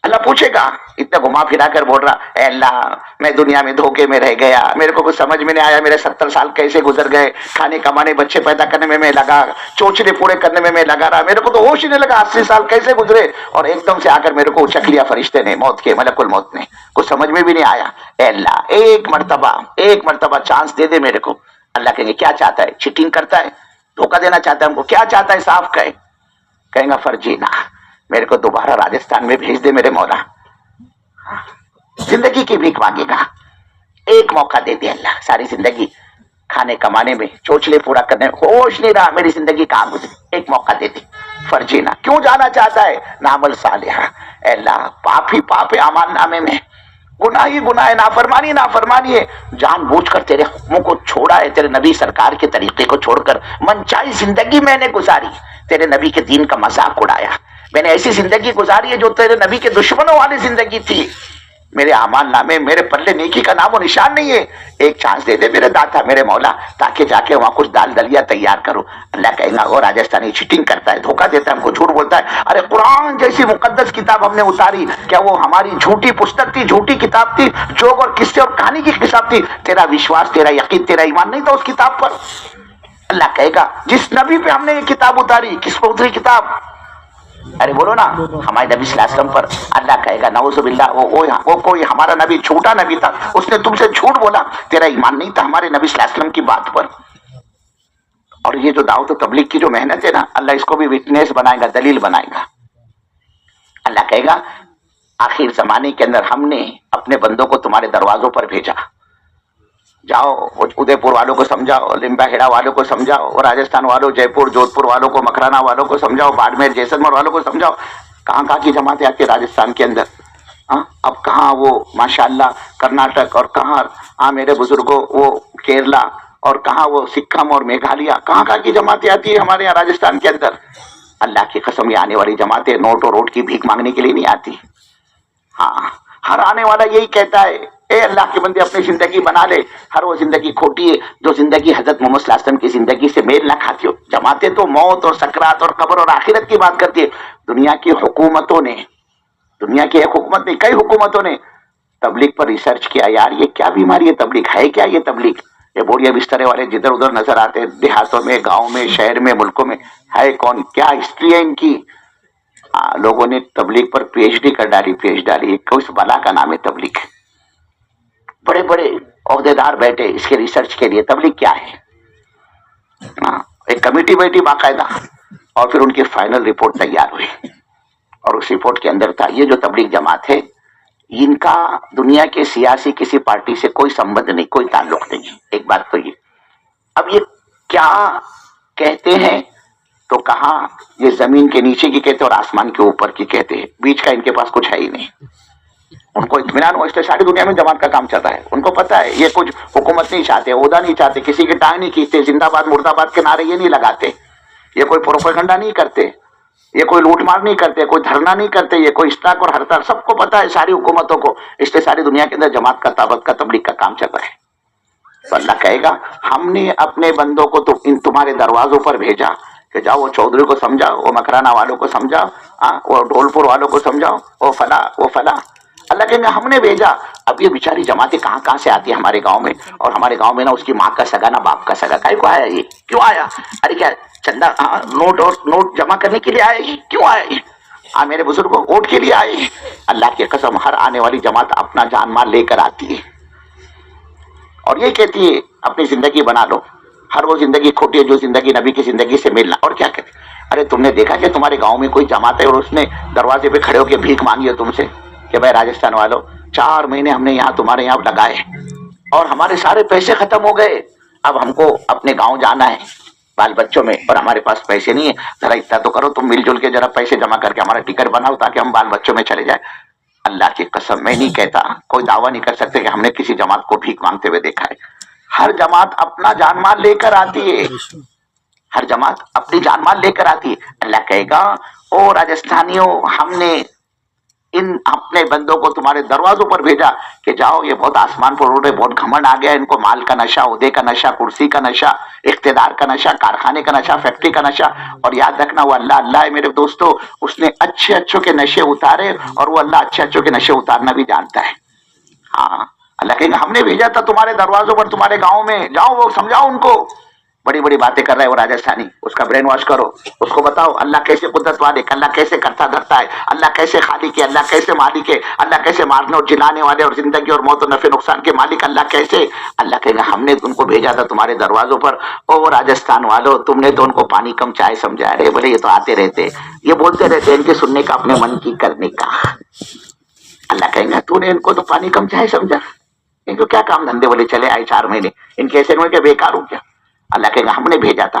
اللہ پوچھے گا، اتنا گھما پھرا کر بول رہا، اے اللہ میں دنیا میں دھوکے میں رہ گیا، میرے کو کچھ سمجھ میں نہیں آیا، میرے 70 سال کیسے گزر گئے، کھانے کمانے، بچے پیدا کرنے میں میں لگا، چوچلے پورے کرنے میں میں لگا رہا، میرے کو تو ہوش ہی نہیں لگا 80 سال کیسے گزرے، اور ایک دم سے آ کر میرے کو اچک لیا فرشتے نے، موت کے ملک الموت نے، کچھ سمجھ میں بھی نہیں آیا۔ اے اللہ ایک مرتبہ چانس دے دے میرے کو۔ اللہ کہیں گے کیا چاہتا ہے؟ چیٹنگ کرتا ہے، دھوکہ دینا چاہتا ہے ہم کو، کیا چاہتا ہے صاف کہیں گا فرجینا، میرے کو دوبارہ راجستھان میں بھیج دے میرے مولا۔ زندگی کی بھیک مانگے گا، ایک موقع دے دے اللہ، ساری زندگی کھانے کمانے میں، چوچلے پورا کرنے میں ہوش نہیں رہا، میری زندگی کہاں گزری، ایک موقع دے دے فرجینا۔ کیوں جانا چاہتا ہے؟ نعمل صالحہ، اے اللہ پاپ ہی پاپ ہے اعمال نامے میں، گناہ ہی گناہ ہے، نافرمانی ہے، جان بوجھ کر تیرے حکموں کو چھوڑا ہے، تیرے نبی سرکار کے طریقے کو چھوڑ کر من چاہی زندگی میں نے گزاری، تیرے نبی کے دین کا مذاق اڑایا، میں نے ایسی زندگی گزاری ہے جو تیرے نبی کے دشمنوں والی زندگی تھی. میرے اعمال نامے میرے پلے نیکی کا نام و نشان نہیں ہے. ایک چانس دے دے میرے داتا میرے مولا تاکہ جا کے وہاں کچھ دال دلیا تیار کرو. اللہ کہے گا وہ راجستھانی چیٹنگ کرتا ہے, دھوکہ دیتا ہے, ہم کو جھوٹ بولتا ہے. ارے قرآن جیسی مقدس کتاب ہم نے اتاری, کیا وہ ہماری جھوٹی پستک تھی, جھوٹی کتاب تھی, جوگ اور قصے اور کہانی کی کتاب تھی؟ تیرا وشواس, تیرا یقین, تیرا ایمان نہیں تھا اس کتاب پر؟ اللہ کہے گا جس نبی پہ ہم نے یہ کتاب اتاری, کس پر اتری کتاب؟ ارے بولو نا, ہمارے نبی صلی اللہ علیہ وسلم پر. اللہ کہے گا نعوذ باللہ وہ کوئی ہمارا نبی جھوٹا نبی تھا, اس نے تم سے جھوٹ بولا, تیرا ایمان نہیں تھا ہمارے نبی صلی اللہ علیہ وسلم کی بات پر. اور یہ جو دعوت و تبلیغ کی جو محنت ہے نا, اللہ اس کو بھی وٹنس بنائے گا, دلیل بنائے گا. اللہ کہے گا آخر زمانے کے اندر ہم نے اپنے بندوں کو تمہارے دروازوں پر بھیجا, جاؤ ادے پور والوں کو سمجھاؤ, لمبا ہیڑا والوں کو سمجھاؤ, راجستھان والوں, جے پور جودھ پور والوں کو, مکرانا والوں کو سمجھاؤ, باڑمیر جیسلمیر والوں کو سمجھاؤ. کہاں کی جماعتیں آتی ہیں راجستھان کے اندر؟ اب کہاں وہ ماشاءاللہ کرناٹک, اور کہاں میرے بزرگوں وہ کیرلا, اور کہاں وہ سکم اور میگھالیہ, کہاں کی جماعتیں آتی ہیں ہمارے یہاں راجستھان کے اندر. اللہ کی قسم یہ آنے والی جماعتیں نوٹ اور روٹ کی بھیک مانگنے کے لیے نہیں آتی. ہاں, ہر آنے والا یہی کہتا ہے اے اللہ کے بندے اپنی زندگی بنا لے. ہر وہ زندگی کھوٹی ہے جو زندگی حضرت محمد صلی اللہ علیہ وسلم کی زندگی سے میل نہ کھاتی ہو. جماعتیں تو موت اور سکرات اور قبر اور آخرت کی بات کرتی ہے. دنیا کی حکومتوں نے, دنیا کی ایک حکومت نہیں, کئی حکومتوں نے تبلیغ پر ریسرچ کیا. یار یہ کیا بیماری ہے تبلیغ, ہے کیا یہ تبلیغ؟ یہ بوڑھیا بسترے والے جدھر ادھر نظر آتے ہیں دیہاتوں میں, گاؤں میں, شہر میں, ملکوں میں, ہے کون, کیا ہسٹری ہے ان کی؟ لوگوں نے تبلیغ پر پی ایچ ڈی کر ڈالی, اس بلا کا نام ہے تبلیغ. بڑے بڑے عہدے دار بیٹھے اس کے ریسرچ کے لیے. تبلیغ کیا ہے؟ ایک کمیٹی بیٹھی باقاعدہ, اور پھر ان کی فائنل رپورٹ تیار ہوئی, اور اس رپورٹ کے اندر تھا یہ جو تبلیغ جماعت ہے ان کا دنیا کے سیاسی کسی پارٹی سے کوئی سمبند نہیں, کوئی تعلق نہیں. ایک بات تو یہ. اب یہ کیا کہتے ہیں تو کہاں یہ زمین کے نیچے کی کہتے اور آسمان کے اوپر کی کہتے ہیں, بیچ کا ان کے پاس کچھ ہے ہی نہیں. ان کو اطمینان ہو, اس لیے ساری دنیا میں جماعت کا کام چلتا ہے. ان کو پتا ہے یہ کچھ حکومت نہیں چاہتے, عہدہ نہیں چاہتے, کسی کی ٹانگ نہیں کھینچتے, زندہ باد مرد آباد کے نعرے یہ نہیں لگاتے, یہ کوئی پروپیگنڈا نہیں کرتے, یہ کوئی لوٹ مار نہیں کرتے, کوئی دھرنا نہیں کرتے, یہ کوئی اسٹاک اور ہڑتال. سب کو پتا ہے ساری حکومتوں کو, اس لیے ساری دنیا کے اندر جماعت کا دعوت کا تبلیغ کا کام چل رہا ہے. تو اللہ کہے گا ہم نے اپنے بندوں کو تمہارے دروازوں پر بھیجا کہ جاؤ وہ چودھری کو سمجھاؤ, وہ مکرانا والوں کو سمجھاؤ, وہ ڈھولپور والوں کو سمجھاؤ, وہ فلاں. اللہ کہیں گے ہم نے بھیجا. اب یہ بیچاری جماعتیں کہاں سے آتی ہے ہمارے گاؤں میں, اور ہمارے گاؤں میں نا اس کی ماں کا سگا نہ باپ کا سگا. کہیں کو آیا یہ, کیوں آیا؟ ارے کیا چندہ نوٹ جمع کرنے کے لیے آئے یہ, کیوں آئے یہ؟ میرے بزرگوں ووٹ کے لیے آئے. اللہ کی قسم ہر آنے والی جماعت اپنا جان مال لے کر آتی ہے, اور یہ کہتی ہے اپنی زندگی بنا لو. ہر وہ زندگی کھوٹی ہے جو زندگی نبی کی زندگی سے ملنا. اور کیا کہتے, ارے تم نے دیکھا کہ تمہارے گاؤں میں کوئی جماعت ہے اور اس نے دروازے پہ کھڑے ہو کے بھیک مانگی ہے تم سے کہ بھائی راجستھان والوں 4 مہینے ہم نے یہاں تمہارے یہاں لگائے اور ہمارے سارے پیسے ختم ہو گئے, اب ہم کو اپنے گاؤں جانا ہے بال بچوں میں, اور ہمارے پاس پیسے نہیں ہے, ذرا اتنا تو کرو تم مل جل کے ذرا پیسے جمع کر کے ہمارا ٹکٹ بناؤ تاکہ ہم بال بچوں میں چلے جائیں. اللہ کی قسم میں نہیں کہتا, کوئی دعویٰ نہیں کر سکتے کہ ہم نے کسی جماعت کو بھیک مانگتے ہوئے دیکھا ہے. ہر جماعت اپنا جان مال لے کر آتی ہے, ہر جماعت اپنی جان مال لے کر آتی ہے. اللہ کہے گا او راجستھانیوں ہم نے ان اپنے بندوں کو تمہارے دروازوں پر بھیجا کہ جاؤ, یہ بہت آسمان پر اڑ رہے, بہت گھمنڈ آ گیا ان کو, مال کا نشہ, عہدے کا نشہ, کرسی کا نشہ, اقتدار کا نشہ, کارخانے کا نشہ, فیکٹری کا نشہ. اور یاد رکھنا وہ اللہ ہے میرے دوستو, اس نے اچھے کے نشے اتارے, اور وہ اللہ اچھے کے نشے اتارنا بھی جانتا ہے. ہاں اللہ کہیں گے ہم نے بھیجا تھا تمہارے دروازوں پر, تمہارے گاؤں میں جاؤ, وہ سمجھاؤ ان کو. بڑی بڑی باتیں کر رہے ہیں وہ راجستھانی, اس کا برین واش کرو, اس کو بتاؤ اللہ کیسے قدرت والے, اللہ کیسے کرتا دھرتا ہے, اللہ کیسے خالق ہے, اللہ کیسے مالک ہے, اللہ کیسے مارنے اور جلانے والے اور زندگی اور موت اور نفع نقصان کے مالک اللہ کیسے. اللہ کہے گا ہم نے ان کو بھیجا تھا تمہارے دروازوں پر. او راجستھان والوں تم نے تو ان کو پانی کم چائے سمجھا رہے, بولے یہ تو آتے رہتے, یہ بولتے رہتے, ان کے سننے کا اپنے من کی کرنے کا. اللہ کہیں گا تو نے ان کو تو پانی کم چائے سمجھا, ان کو کیا کام دھندے, بولے چلے آئے 4 مہینے, ان کے ایسے ہوئے کہ بیکار ہو گیا. اللہ کہے گا ہم نے بھیجا تھا.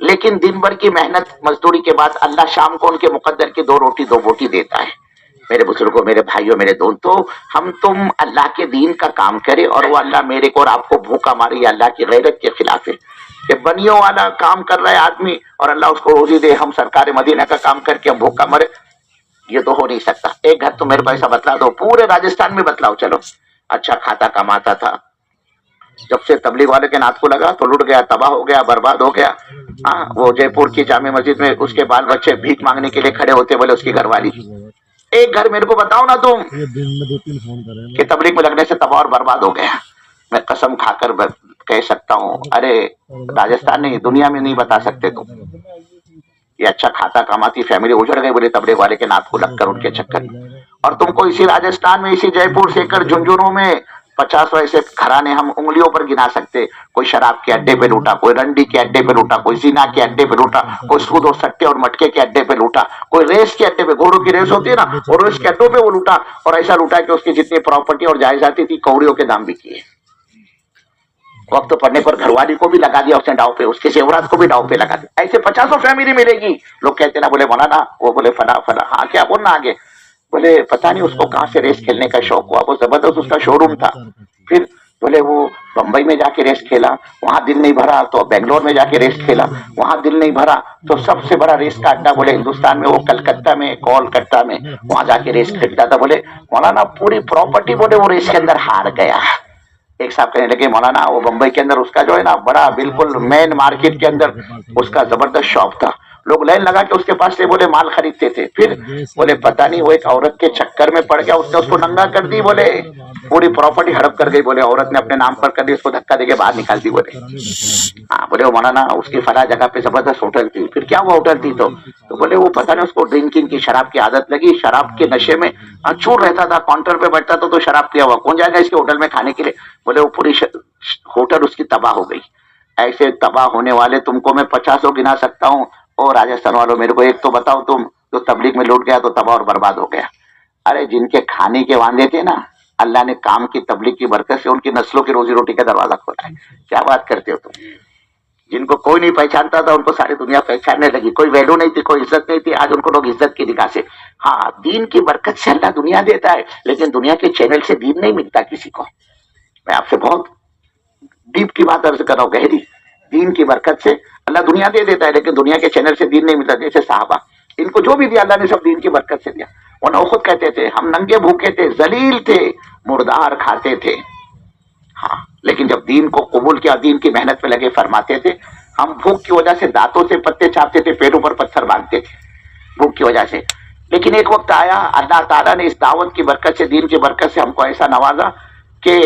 لیکن دن بھر کی محنت مزدوری کے بعد اللہ شام کو ان کے مقدر کی 2 روٹی 2 بوٹی دیتا ہے. میرے بزرگوں، میرے بھائیوں، میرے دوستوں، ہم تم اللہ کے دین کا کام کرے اور وہ اللہ میرے کو اور آپ کو بھوکا مارے، یہ اللہ کی غیرت کے خلاف ہے. کہ بنیوں والا کام کر رہا ہے آدمی اور اللہ اس کو روزی دے، ہم سرکار مدینہ کا کام کر کے ہم بھوکا مرے، یہ تو ہو نہیں سکتا. ایک گھر تو میرے کو ایسا بتلا دو، پورے راجستھان میں بتلاؤ. چلو، اچھا کھاتا کماتا تھا، جب سے تبلیغ والے کے نعت کو لگا تو لٹ گیا، تباہ ہو گیا، برباد ہو گیا. ہاں، وہ جے پور کی جامع مسجد میں اس کے بال بچے بھیک مانگنے کے لیے کھڑے ہوتے، بولے اس کی گھر والی. ایک گھر میرے کو بتاؤ نا تم کہ تبلیغ میں لگنے سے تباہ اور برباد ہو گیا. میں قسم کھا کر کہہ سکتا ہوں، ارے راجستھان نہیں، دنیا میں نہیں بتا سکتے تم. یہ اچھا کھاتا کماتی فیملی اجڑ گئی بولے تبلیغ والے کے نعت کو لگ کر ان کے چکر میں. اور تم کو اسی راجستھان میں، اسی جے پور سے کر جھنجھنوں میں 50 ایسے گھرانے ہم انگلیوں پر گنا سکتے. کوئی شراب کے اڈے پہ لوٹا، کوئی رنڈی کے اڈے پہ لوٹا، کوئی زنا کے اڈے پہ لوٹا، کوئی سود و سٹے اور مٹکے کے اڈے پہ لوٹا، کوئی ریس کے اڈے پہ، گھوڑوں کی ریس ہوتی ہے نا، اور ریس کے اڈوں پہ وہ لوٹا. اور ایسا لوٹا کہ اس کی جتنی پراپرٹی اور جائیدادیں تھی کوڑیوں کے دام بھی کیے. وقت پڑنے پر گھر والی کو بھی لگا دیا اس نے ڈاؤ پہ، اس کے زیورات کو بھی ڈاؤ پہ لگا دیا. ایسے 50 فیملی ملے گی. لوگ کہتے نا، بولے مولانا، وہ بولے فلاں فلاں. ہاں، کیا بولنا آگے؟ بولے پتا نہیں اس کو کہاں سے ریس کھیلنے کا شوق ہوا، وہ زبردست اس کا شو روم تھا. پھر بولے وہ بمبئی میں جا کے ریس کھیلا، وہاں دل نہیں بھرا تو بنگلور میں جا کے ریس کھیلا، وہاں دل نہیں بھرا تو سب سے بڑا ریس کا اڈا بولے ہندوستان میں وہ کلکتہ میں، کولکتہ میں، وہاں جا کے ریس کھیلتا تھا. بولے مولانا پوری پراپرٹی بولے وہ ریس کے اندر ہار گیا. ایک صاحب کہنے لگے مولانا وہ بمبئی کے اندر اس کا جو ہے نا بڑا بالکل مین مارکیٹ کے اندر اس کا زبردست شاپ تھا، لوگ لائن لگا کے اس کے پاس سے بولے مال خریدتے تھے. پھر بولے پتہ نہیں وہ ایک عورت کے چکر میں پڑ گیا، اس نے اس کو ننگا کر دی، بولے پوری پراپرٹی ہڑپ کر گئی. بولے عورت نے اپنے نام پر کر دی، اس کو دھکا دے کے باہر نکال دی. بولے ہاں، بولے وہ مولانا اس کی فلاں جگہ پہ زبردست ہوٹل تھی. پھر کیا وہ ہوٹل تھی؟ تو بولے وہ پتہ نہیں اس کو ڈرنکنگ کی، شراب کی عادت لگی، شراب کے نشے میں چور رہتا تھا، کاؤنٹر پہ بیٹھتا تھا تو شراب پیا ہوا، کون جائے گا اس کے ہوٹل میں کھانے کے لیے. بولے وہ پوری ہوٹل اس کی تباہ ہو گئی. ایسے تباہ ہونے والے تم کو میں 50 گنا سکتا ہوں. اور راجستھان والوں میرے کو ایک تو بتاؤ تم، جو تبلیغ میں لوٹ گیا تو تباہ اور برباد ہو گیا. ارے جن کے کھانے کے وعدے تھے نا، اللہ نے کام کی تبلیغ کی برکت سے ان کی نسلوں کی روزی روٹی کا دروازہ کھولا ہے. کیا بات کرتے ہو تم؟ جن کو کوئی نہیں پہچانتا تھا ان کو ساری دنیا پہچاننے لگی. کوئی ویلو نہیں تھی، کوئی عزت نہیں تھی، آج ان کو لوگ عزت کی نگاہ سے. ہاں، دین کی برکت سے اللہ دنیا دیتا ہے، لیکن دنیا کے چینل سے دین نہیں ملتا کسی کو. میں آپ سے بہت ڈیپ کی بات عرض کر رہا ہوں، گہری. دین کی برکت سے اللہ دنیا دے دیتا ہے، لیکن دنیا کے چینل سے دین نہیں ملتا. جیسے صحابہ، ان کو جو بھی دیا اللہ نے سب دین کی برکت سے دیا. وہ خود کہتے تھے ہم ننگے بھوکے تھے، ذلیل تھے، مردار کھاتے تھے. ہاں، لیکن جب دین کو قبول کیا، دین کی محنت میں لگے، فرماتے تھے ہم بھوک کی وجہ سے دانتوں سے پتے چاپتے تھے، پیڑوں پر پتھر باندھتے تھے بھوک کی وجہ سے. لیکن ایک وقت آیا، اللہ تعالیٰ نے اس دعوت کی برکت سے، دین کی برکت سے ہم کو ایسا نوازا کہ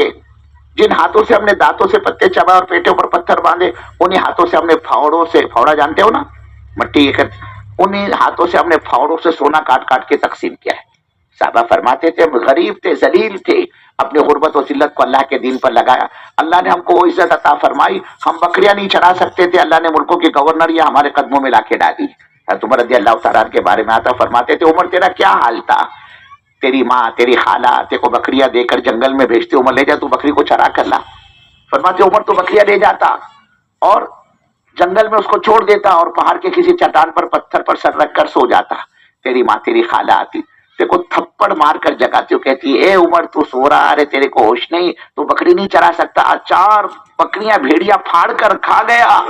جن ہاتھوں سے ہم نے دانتوں سے پتے چبائے اور پیٹوں پر پتھر باندھے، انہیں ہاتھوں سے ہم نے پھاوڑوں سے، پھاوڑا جانتے ہو نا، مٹی انہیں ہاتھوں سے ہم نے پھاوڑوں سے سونا کاٹ کاٹ کے تقسیم کیا ہے. صحابہ فرماتے تھے ہم غریب تھے، ذلیل تھے، اپنے غربت و ذلت کو اللہ کے دین پر لگایا. اللہ نے ہم کو وہ عزت عطا فرمائی، ہم بکریاں نہیں چڑھا سکتے تھے، اللہ نے ملکوں کی گورنریاں ہمارے قدموں میں لا کے ڈالی. عمر رضی اللہ تعالیٰ کے بارے میں آتا، فرماتے تھے عمر تیرا کیا حال تھا، تیری ماں تیری خالہ تیرے کو بکریاں دے کر جنگل میں بھیجتی، عمر لے جا تو بکری کو چرا کر لا. فرماتے عمر تو بکریاں لے جاتا اور جنگل میں اس کو چھوڑ دیتا اور پہاڑ کے کسی چٹان پر پتھر پر سر رکھ کر سو جاتا. تیری ماں تیری خالہ آتی، تیرے کو تھپڑ مار کر جگاتی، کہتی اے عمر تو سو رہا، ارے تیرے کو ہوش نہیں، تو بکری نہیں چرا سکتا، 4 بکریاں بھیڑیا پھاڑ کر کھا گیا،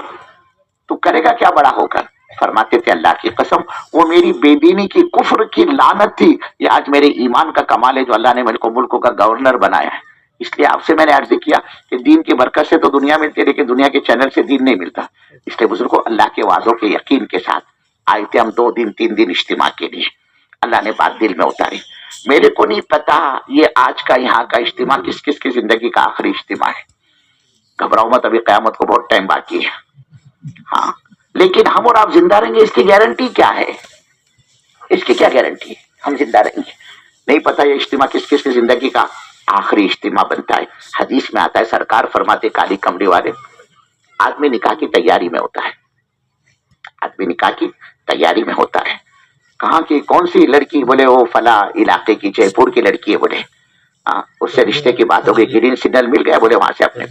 تو کرے گا کیا بڑا ہو کر. فرماتے تھے اللہ کی قسم وہ میری بے دینی کی، کفر کی لعنت تھی، یہ آج میرے ایمان کا کمال ہے جو اللہ نے میرے کو ملکوں کا گورنر بنایا ہے. اس لیے آپ سے میں نے عرض کیا کہ دین کی برکت سے تو دنیا ملتی ہے، لیکن دنیا کے چینل سے دین نہیں ملتا. اس لیے بزرگوں، اللہ کے وعدوں کے یقین کے ساتھ آئے تھے ہم 2 دن 3 دن اجتماع کے لیے. اللہ نے بات دل میں اتاری. میرے کو نہیں پتا یہ آج کا یہاں کا اجتماع کس کس کی زندگی کا آخری اجتماع ہے. گھبراؤ مت، ابھی قیامت کو بہت ٹائم باقی ہے. ہاں، لیکن ہم اور آپ زندہ رہیں گے، اس کی گارنٹی کیا ہے؟ اس کی کیا گارنٹی ہے ہم زندہ رہیں گے؟ نہیں پتا یہ اجتماع کس کس کی زندگی کا آخری اجتماع بنتا ہے. حدیث میں آتا ہے، سرکار فرماتے کالی کمری والے آدمی نکاح کی تیاری میں ہوتا ہے، آدمی نکاح کی تیاری میں ہوتا ہے. کہاں کی کون سی لڑکی؟ بولے وہ فلاں علاقے کی، جے پور کی لڑکی ہے. بولے اس سے رشتے کی بات ہو گئی، گرین سگنل مل گیا، بولے وہاں سے اپنے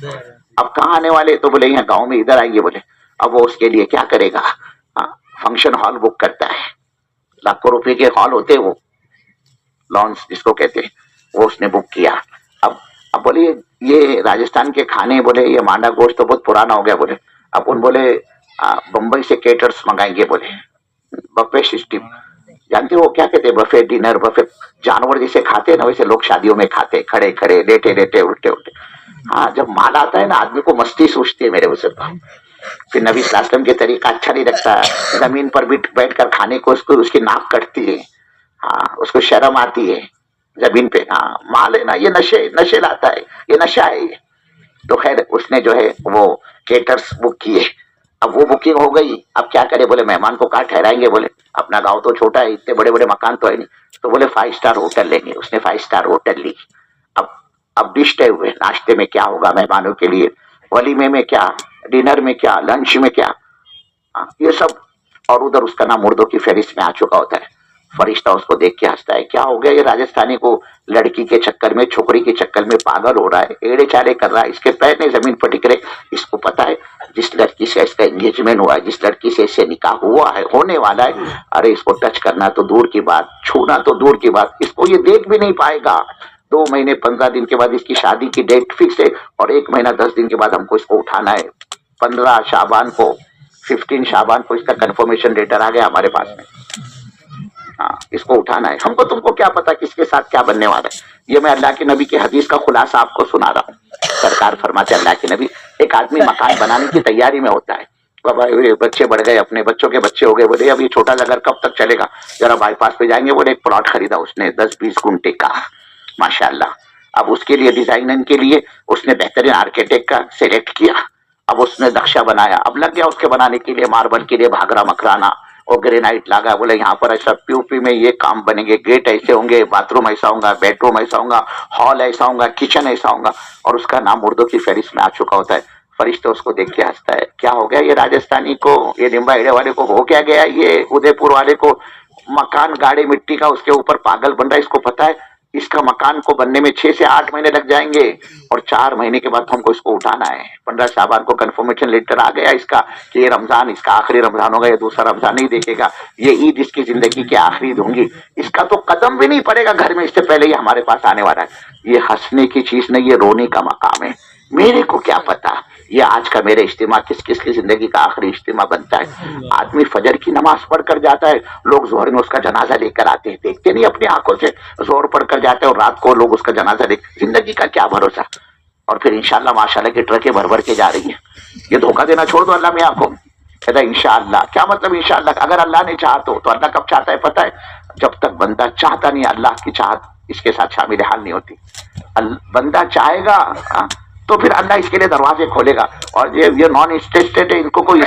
اب کہاں آنے والے؟ تو بولے یہاں گاؤں میں ادھر آئیے. بولے اب وہ اس کے لیے کیا کرے گا؟ فنکشن ہال بک کرتا ہے، لاکھوں روپے کے ہال ہوتے وہ لانس جس کو کہتے ہیں، وہ اس نے بک کیا۔ اب بولے یہ راجستھان کے کھانے، بولے یہ مانڈا گوشت تو بہت پرانا ہو گیا، بولے اب ان بولے بمبئی سے کیٹرز منگائیں گے، بولے بفے سسٹم، جانتے ہو کیا کہتے ہیں؟ بفے ڈنر، بفے جانور جیسے کھاتے ہیں نا ویسے لوگ شادیوں میں کھاتے، کھڑے کھڑے، لیٹے لیٹے، الٹے الٹے۔ ہاں جب مال آتا ہے نا آدمی کو مستی سوچتی ہے میرے بزرگ۔ پھر نبی صلی اللہ علیہ وسلم کے طریقہ اچھا نہیں لگتا، زمین پر بیٹھ کر کھانے کو اس کی ناک کٹتی ہے، ہاں اس کو شرم آتی ہے زمین پہ۔ ہاں مال ہے نا، یہ نشے لاتا ہے، یہ نشہ ہے یہ۔ تو خیر اس نے جو ہے وہ کیٹرز بک کیے۔ اب وہ بکنگ ہو گئی، اب کیا کرے؟ بولے مہمان کو کہاں ٹھہرائیں گے؟ بولے اپنا گاؤں تو چھوٹا ہے، اتنے بڑے بڑے مکان تو ہے نہیں، تو بولے 5 اسٹار ہوٹل لیں گے۔ اس نے 5 اسٹار ہوٹل لی۔ اب ڈش طے ہوئے، ناشتے میں کیا ہوگا مہمانوں کے لیے، ولیمے میں کیا، ڈنر میں کیا، لنچ میں کیا، یہ سب۔ اور ادھر اس کا نام مردوں کی فہرست میں آ چکا ہوتا ہے۔ فرشتہ اس کو دیکھ کے ہنستا ہے، کیا ہو گیا یہ راجستھانی کو لڑکی کے چکر میں، چھوکری کے چکر میں پاگل ہو رہا ہے، ایڑے چارے کر رہا ہے، اس کے پیر نہیں زمین پر ٹک رہے۔ اس کو پتا ہے جس لڑکی سے اس کا انگیجمنٹ ہوا ہے، جس لڑکی سے اس سے نکاح ہوا ہے، ہونے والا ہے، ارے اس کو ٹچ کرنا تو دور کی بات، چھونا تو دور کی بات، اس کو یہ دیکھ بھی نہیں پائے گا۔ 2 مہینے 15 دن کے بعد اس کی شادی کی ڈیٹ فکس ہے، اور 1 مہینہ 10 دن کے بعد ہم کو اس کو اٹھانا ہے۔ 15 شعبان کو، 15 شعبان کو اس کا کنفرمیشن لیٹر آ گیا ہمارے پاس میں، ہاں اس کو اٹھانا ہے۔ ہم کو تم کو کیا پتا کس کے ساتھ کیا بننے والا ہے؟ یہ میں اللہ کے نبی کی حدیث کا خلاصہ آپ کو سنا رہا ہوں۔ سرکار فرماتے اللہ کے نبی، ایک آدمی مکان بنانے کی تیاری میں ہوتا ہے، بابا بچے بڑھ گئے، اپنے بچوں کے بچے ہو گئے، بولے اب یہ چھوٹا سا گھر کب تک چلے گا، ذرا بائی پاس پہ جائیں گے، بولے ایک پلاٹ خریدا اس نے 10-20 گنٹے کا، ماشاءاللہ۔ اب اس کے لیے ڈیزائننگ کے لیے اس نے بہترین آرکیٹیکٹ کا سلیکٹ کیا، اب اس نے نقشہ بنایا، اب لگ گیا اس کے بنانے کے لیے ماربل کے لیے بھاگرا مکرانا اور گرینائٹ لگا، بولے یہاں پر ایسا پی او پی میں یہ کام بنیں گے، گیٹ ایسے ہوں گے، باتھ روم ایسا ہوگا، بیڈ روم ایسا ہوگا، ہال ایسا ہوگا، کچن ایسا ہوگا، اور اس کا نام مردوں کی فہرست میں آ چکا ہوتا ہے۔ فرشتہ اس کو دیکھ کے ہنستا ہے، کیا ہو گیا یہ راجستھانی کو، یہ لمبا ایڑے والے کو ہو کیا گیا، یہ ادے پور والے کو مکان گاڑی مٹی کا اس کے اوپر پاگل بن رہا ہے، اس کو پتا ہے اس کا مکان کو بننے میں 6 سے 8 مہینے لگ جائیں گے، اور 4 مہینے کے بعد ہم کو اس کو اٹھانا ہے۔ 15 شعبان کو کنفرمیشن لیٹر آ گیا اس کا کہ یہ رمضان اس کا آخری رمضان ہوگا، یہ دوسرا رمضان نہیں دیکھے گا، یہ عید اس کی زندگی کی آخری ہوں گی، اس کا تو قدم بھی نہیں پڑے گا گھر میں، اس سے پہلے یہ ہمارے پاس آنے والا ہے۔ یہ ہنسنے کی چیز نہیں، یہ رونے کا مقام ہے۔ میرے کو کیا پتا یہ آج کا میرے اجتماع کس کس کی زندگی کا آخری اجتماع بنتا ہے۔ آدمی فجر کی نماز پڑھ کر جاتا ہے، لوگ ظہر میں اس کا جنازہ لے کر آتے ہیں، دیکھتے نہیں اپنی آنکھوں سے، ظہر پڑھ کر جاتے ہیں اور رات کو لوگ اس کا جنازہ لے، زندگی کا کیا بھروسہ۔ اور پھر انشاءاللہ ماشاءاللہ کی ٹرکیں بھر بھر کے جا رہی ہیں۔ یہ دھوکہ دینا چھوڑ دو اللہ میں آپ کو، کہتا ہے انشاءاللہ، کیا مطلب انشاءاللہ؟ اگر اللہ نے چاہا تو اللہ کب چاہتا ہے پتہ ہے؟ جب تک بندہ چاہتا نہیں، اللہ کی چاہت اس کے ساتھ شامل حال نہیں ہوتی۔ بندہ چاہے گا تو پھر اللہ اس کے لیے دروازے کھولے گا۔ اور یہ نان انٹرسٹڈ ہے، ان کو کوئی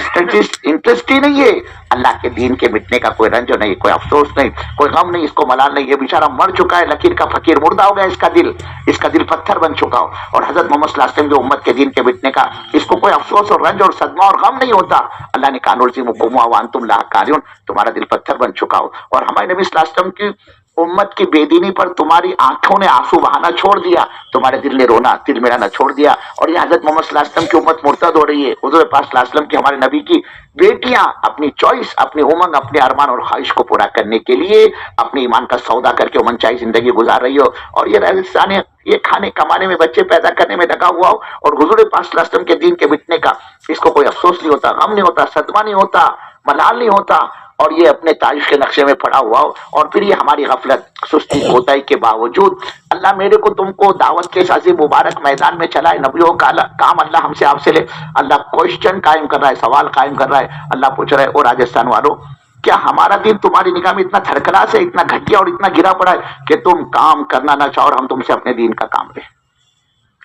انٹرسٹ ہی نہیں ہے اللہ کے دین کے مٹنے کا، کوئی رنج نہیں، کوئی افسوس نہیں، کوئی غم نہیں، اس کو ملال نہیں۔ یہ بیچارہ مر چکا ہے، لکیر کا فقیر، مردہ ہو گیا اس کا دل پتھر بن چکا ہو، اور حضرت محمد صلی اللہ علیہ وسلم کی امت کے دین کے مٹنے کا اس کو کوئی افسوس اور رنج اور صدمہ اور غم نہیں ہوتا۔ اللہ نے کہا نلزمکم وانتم لہا کارہون، تمہارا دل پتھر بن چکا ہو، اور ہمارے نبی صلی اللہ علیہ وسلم کی امت کی بے دینی پر تمہاری آنکھوں نے آنسو بہانا چھوڑ دیا، تمہارے دل نے رونا دل ملانا چھوڑ دیا، اور یہ حضرت محمد صلی اللہ علیہ وسلم کی امت مرتد ہو رہی ہے۔ حضور پاک صلی اللہ علیہ وسلم کی، ہمارے نبی کی بیٹیاں اپنی چوائس، اپنی امنگ، اپنے ارمان اور خواہش کو پورا کرنے کے لیے اپنے ایمان کا سودا کر کے امن چاہی زندگی گزار رہی ہو، اور یہ راجستھان یہ کھانے کمانے میں، بچے پیدا کرنے میں لگا ہوا ہو، اور حضور پاک صلی اللہ علیہ وسلم کے دین کے مٹنے کا اس کو کوئی افسوس نہیں ہوتا، غم نہیں ہوتا، صدمہ نہیں ہوتا، ملال نہیں ہوتا، اور یہ اپنے تعریف کے نقشے میں پڑا ہوا ہو۔ اور پھر یہ ہماری غفلت، سستی، کوتاہی کے باوجود اللہ میرے کو تم کو دعوت کے اس عظیم مبارک میدان میں چلائے، نبیوں کا کام اللہ ہم سے آپ سے لے۔ اللہ کوشچن قائم کر رہا ہے، سوال قائم کر رہا ہے۔ اللہ پوچھ رہا ہے، او راجستھان والوں، کیا ہمارا دین تمہاری نگاہ میں اتنا تھرکلاس ہے، اتنا گھٹیا اور اتنا گرا پڑا ہے کہ تم کام کرنا نہ چاہو اور ہم تم سے اپنے دین کا کام لیں؟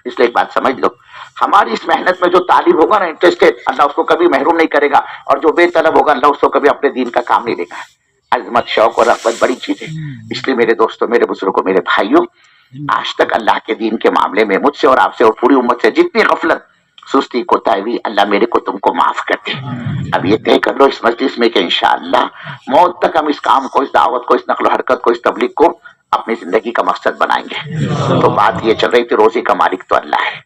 اس لیے ایک بات سمجھ لو، ہماری اس محنت میں جو طالب ہوگا نا انٹرسٹڈ، اللہ اس کو کبھی محروم نہیں کرے گا، اور جو بے طلب ہوگا اللہ اس کو کبھی اپنے دین کا کام نہیں دے گا۔ عظمت، شوق اور رغبت بڑی چیز ہے۔ اس لیے میرے دوستوں، میرے بزرگوں، میرے بھائیوں، آج تک اللہ کے دین کے معاملے میں مجھ سے اور آپ سے اور پوری امت سے جتنی غفلت، سستی، کوتاہی، اللہ میرے کو تم کو معاف کر دے۔ اب یہ طے کر لو اس مجلس میں کہ انشاءاللہ موت تک ہم اس کام کو، اس دعوت کو، اس نقل و حرکت کو، اس تبلیغ کو اپنی زندگی کا مقصد بنائیں گے۔ تو بات یہ چل رہی تھی، روزی کا مالک تو اللہ ہے،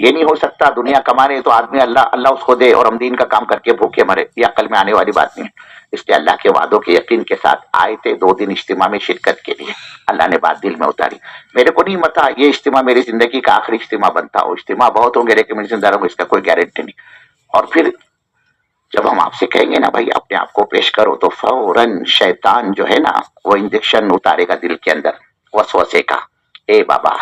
یہ نہیں ہو سکتا دنیا کمانے تو آدمی اللہ اس کو دے اور ہم دین کا کام کر کے بھوکے مرے، یہ عقل میں آنے والی بات نہیں ہے۔ اس لیے اللہ کے وعدوں کے یقین کے ساتھ آئے تھے 2 دن اجتماع میں شرکت کے لیے، اللہ نے بات دل میں اتاری۔ میرے کو نہیں پتا یہ اجتماع میری زندگی کا آخری اجتماع بنتا ہو، اجتماع بہت ہوں گے لیکن میری زندہ رہوں اس کا کوئی گارنٹی نہیں۔ اور پھر جب ہم آپ سے کہیں گے نا بھائی اپنے آپ کو پیش کرو، تو فوراً شیطان جو ہے نا وہ انجیکشن اتارے گا دل کے اندر وسوسے کا، اے بابا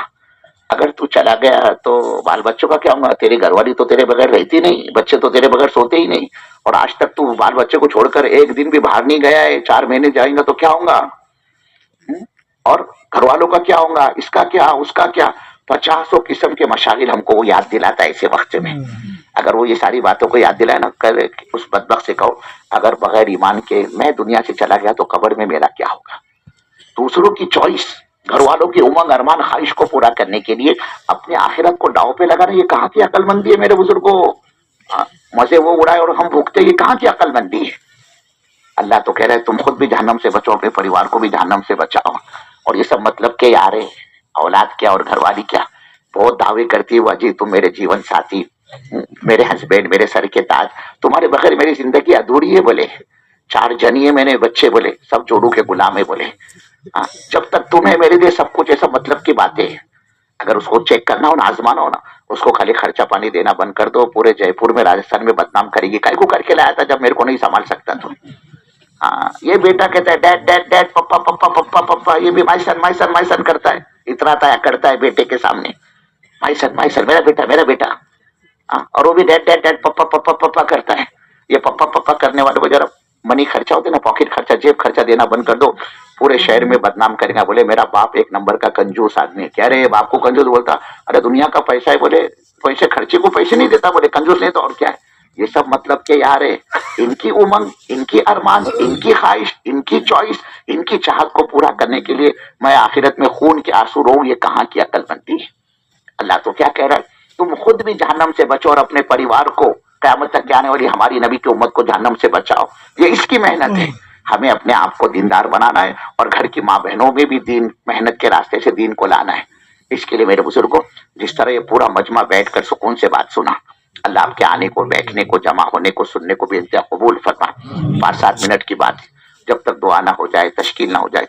اگر تو چلا گیا تو بال بچوں کا کیا ہوگا؟ تیری گھر والی تو تیرے بغیر رہتی نہیں، بچے تو تیرے بغیر سوتے ہی نہیں، اور آج تک تو بال بچے کو چھوڑ کر ایک دن بھی باہر نہیں گیا ہے، 4 مہینے جائیں گا تو کیا ہوگا؟ اور گھر والوں کا کیا ہوگا؟ اس کا کیا، اس کا کیا؟ 50 قسم کے مشاغل ہم کو وہ یاد دلاتا ہے ایسے وقت میں۔ اگر وہ یہ ساری باتوں کو یاد دلائے نا، کل اس بدبخت سے کہو اگر بغیر ایمان کے میں دنیا سے چلا گیا تو قبر میں میرا کیا ہوگا؟ دوسروں کی چوائس، گھر والوں کی امنگ ارمان خواہش کو پورا کرنے کے لیے اپنے آخرت کو داؤ پہ لگانا، یہ کہاں کی عقل مندی ہے میرے بزرگوں؟ مزے وہ اڑائے اور ہم بھوکتے، یہ کہاں کی عقل مندی ہے؟ اللہ تو کہہ رہے تم خود بھی جہنم سے بچو، اپنے پریوار کو بھی جہنم سے بچاؤ۔ اور یہ سب مطلب کہ یارے اولاد کیا اور گھر والی کیا، بہت دعوے کرتی ہے وہ جی تم میرے جیون ساتھی، میرے ہسبینڈ، میرے سر کے تاج، تمہارے بغیر میری زندگی ادھوری ہے بولے، 4 جنیے میں نے بچے بولے، سب جوڑوں کے غلام ہے بولے، جب تک تمہیں میرے لیے سب کچھ ایسا مطلب کی باتیں ہیں۔ اگر اس کو چیک کرنا ہو نا، آزمانا ہو نا، اس کو خالی خرچہ پانی دینا بند کر دو، پورے جے پور میں راجستھان میں بدنام کرے گی، کائی کو کر کے لایا تھا جب میرے کو نہیں سنبھال سکتا تو۔ یہ بیٹا کہتا ہے ڈیڈ ڈیڈ ڈیڈ، پپا پپا پپا پپا، یہ بھی مائسن مائسن مائسن کرتا ہے، اتراتا ہے کرتا ہے بیٹے کے سامنے، مائسن مائسن میرا بیٹا میرا بیٹا، اور وہ بھی ڈیڈ ڈیڈ ڈیڈ پپا پپا پپا کرتا ہے۔ یہ پپا پپا کرنے والے کو ذرا منی خرچہ ہوتے نا، پاکٹ خرچہ، جیب خرچہ دینا بند کر دو، پورے شہر میں بدنام کرے گا، بولے میرا باپ 1 نمبر کا کنجوس آدمی ہے۔ کہہ رہے باپ کو کنجوس بولتا، ارے دنیا کا پیسہ ہے بولے، پیسے خرچے کو پیسے نہیں دیتا بولے کنجوس نہیں تو اور کیا ہے؟ یہ سب مطلب کہ یار ان کی امنگ، ان کی ارمان، ان کی خواہش، ان کی چوائس، ان کی چاہت کو پورا کرنے کے لیے میں آخرت میں خون کے آنسو روؤں، یہ کہاں کی عقل بنتی ہے؟ اللہ تو کیا کہہ رہا ہے، تم خود بھی جہنم سے بچو اور اپنے پریوار کو، قیامت تک آنے والی ہماری نبی کی امت کو جہنم سے بچاؤ۔ یہ اس کی محنت ہے، ہمیں اپنے آپ کو دیندار بنانا ہے اور گھر کی ماں بہنوں میں بھی دین، محنت کے راستے سے دین کو لانا ہے۔ اس کے لیے میرے بزرگوں، جس طرح یہ پورا مجمع بیٹھ کر سکون سے بات سنا، اللہ آپ کے آنے کو، بیٹھنے کو، جمع ہونے کو، سننے کو بھی انتہا قبول فرما۔ 5-7 منٹ کی بات، جب تک دعا نہ ہو جائے، تشکیل نہ ہو جائے،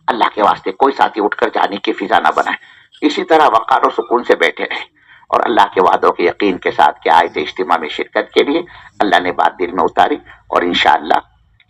اللہ کے واسطے کوئی ساتھی اٹھ کر جانے کی فضا نہ بنائے، اسی طرح وقار و سکون سے بیٹھے رہے اور اللہ کے وعدوں کے یقین کے ساتھ کہ آئے تھے اجتماع میں شرکت کے لیے، اللہ نے بات دل میں اتاری، اور انشاءاللہ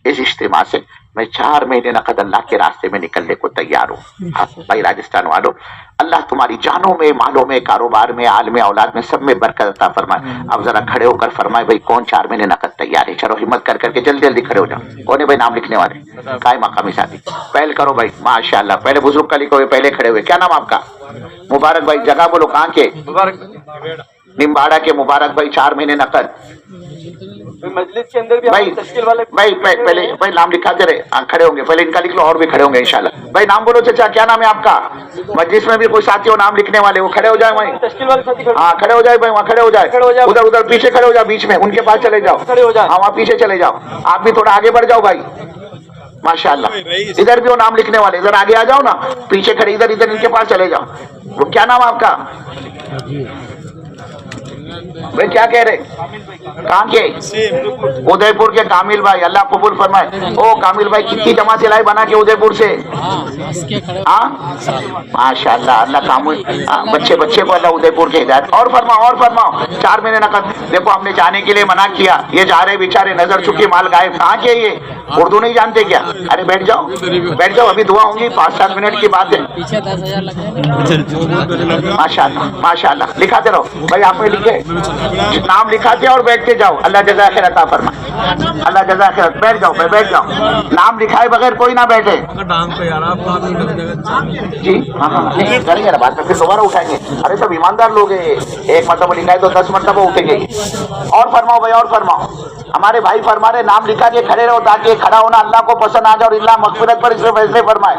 اس اجتماع سے میں 4 مہینے نقد اللہ کے راستے میں نکلنے کو تیار ہوں۔ بھائی راجستھان والوں، اللہ تمہاری جانوں میں، مالوں میں، کاروبار میں، عال میں، اولاد میں، سب میں برکت عطا فرمائے۔ اب ذرا کھڑے ہو کر فرمائے بھائی کون 4 مہینے نقد تیار ہے؟ چلو ہمت کر کے جلدی جلدی کھڑے ہو جاؤ۔ کون ہے بھائی نام لکھنے والے؟ کائے مقامی ساتھی پہلے کرو بھائی، ماشاءاللہ، پہلے بزرگ کا لکھو، پہلے کھڑے ہوئے، کیا نام آپ کا؟ مبارک بھائی، جگہ بولو کہاں کے؟ نمباڑا کے مبارک بھائی، 4 مہینے نقد۔ مجلس کے اندر بھی تشکیل والے بھائی پہلے بھائی نام لکھاتے رہے، کھڑے ہوں گے، پہلے ان کا لکھ لو اور بھی کھڑے ہوں گے انشاءاللہ۔ بھائی نام بولو چچا، کیا نام ہے آپ کا؟ مجلس میں بھی کوئی ساتھی ہو نام لکھنے والے، وہ کھڑے ہو جائے وہیں، تشکیل والے ساتھی ہاں کھڑے ہو جائے بھائی، وہاں کھڑے ہو جائے، ادھر پیچھے کھڑے ہو جاؤ، بیچ میں ان کے پاس چلے جاؤ، کھڑے ہو جائے، ہاں وہاں پیچھے چلے جاؤ، آپ بھی تھوڑا آگے بڑھ جاؤ بھائی، ماشاءاللہ۔ ادھر بھی وہ نام لکھنے والے، ادھر آگے آ جاؤ نا، پیچھے کھڑے ادھر ان کے پاس چلے جاؤ۔ وہ کیا نام آپ کا بھائی؟ کیا کہہ رہے؟ کہاں کے؟ ادے پور کے کامل بھائی، اللہ قبول فرمائے۔ او کامل بھائی کتنی جماعت لائے بنا کے ادے پور سے؟ ہاں ماشاء اللہ، اللہ کامل بچے کو اللہ ادے پور کے ہدایت اور فرماؤ 4 مہینے نقد۔ دیکھو ہم نے جانے کے لیے منع کیا، یہ جا رہے بیچارے، نظر چکی مال غائب، کہاں کے؟ یہ اردو نہیں جانتے کیا؟ ارے بیٹھ جاؤ، ابھی دعا ہوں گی، 5-7 منٹ کی بات ہے۔ ماشاء اللہ لکھاتے رہو بھائی، آپ نے لکھے نام لکھاتے اور بیٹھتے جاؤ، اللہ جزا خیر عطا فرمائے، اللہ جزا خیر۔ بیٹھ جاؤ، نام لکھائے بغیر کوئی نہ بیٹھے جی۔ ہاں کریں گے نا بات میں، پھر دوبارہ اٹھائیں گے۔ ارے سب ایماندار لوگ ہیں، 1 مرتبہ لکھائے تو 10 مرتبہ اٹھیں گے۔ اور فرماؤ بھائی، اور فرماؤ۔ ہمارے بھائی فرما رہے نام لکھا کے کھڑے رہو تاکہ کھڑا ہونا اللہ کو پسند آ جائے اور اللہ مغفرت پر اس میں فیصلے فرمائے۔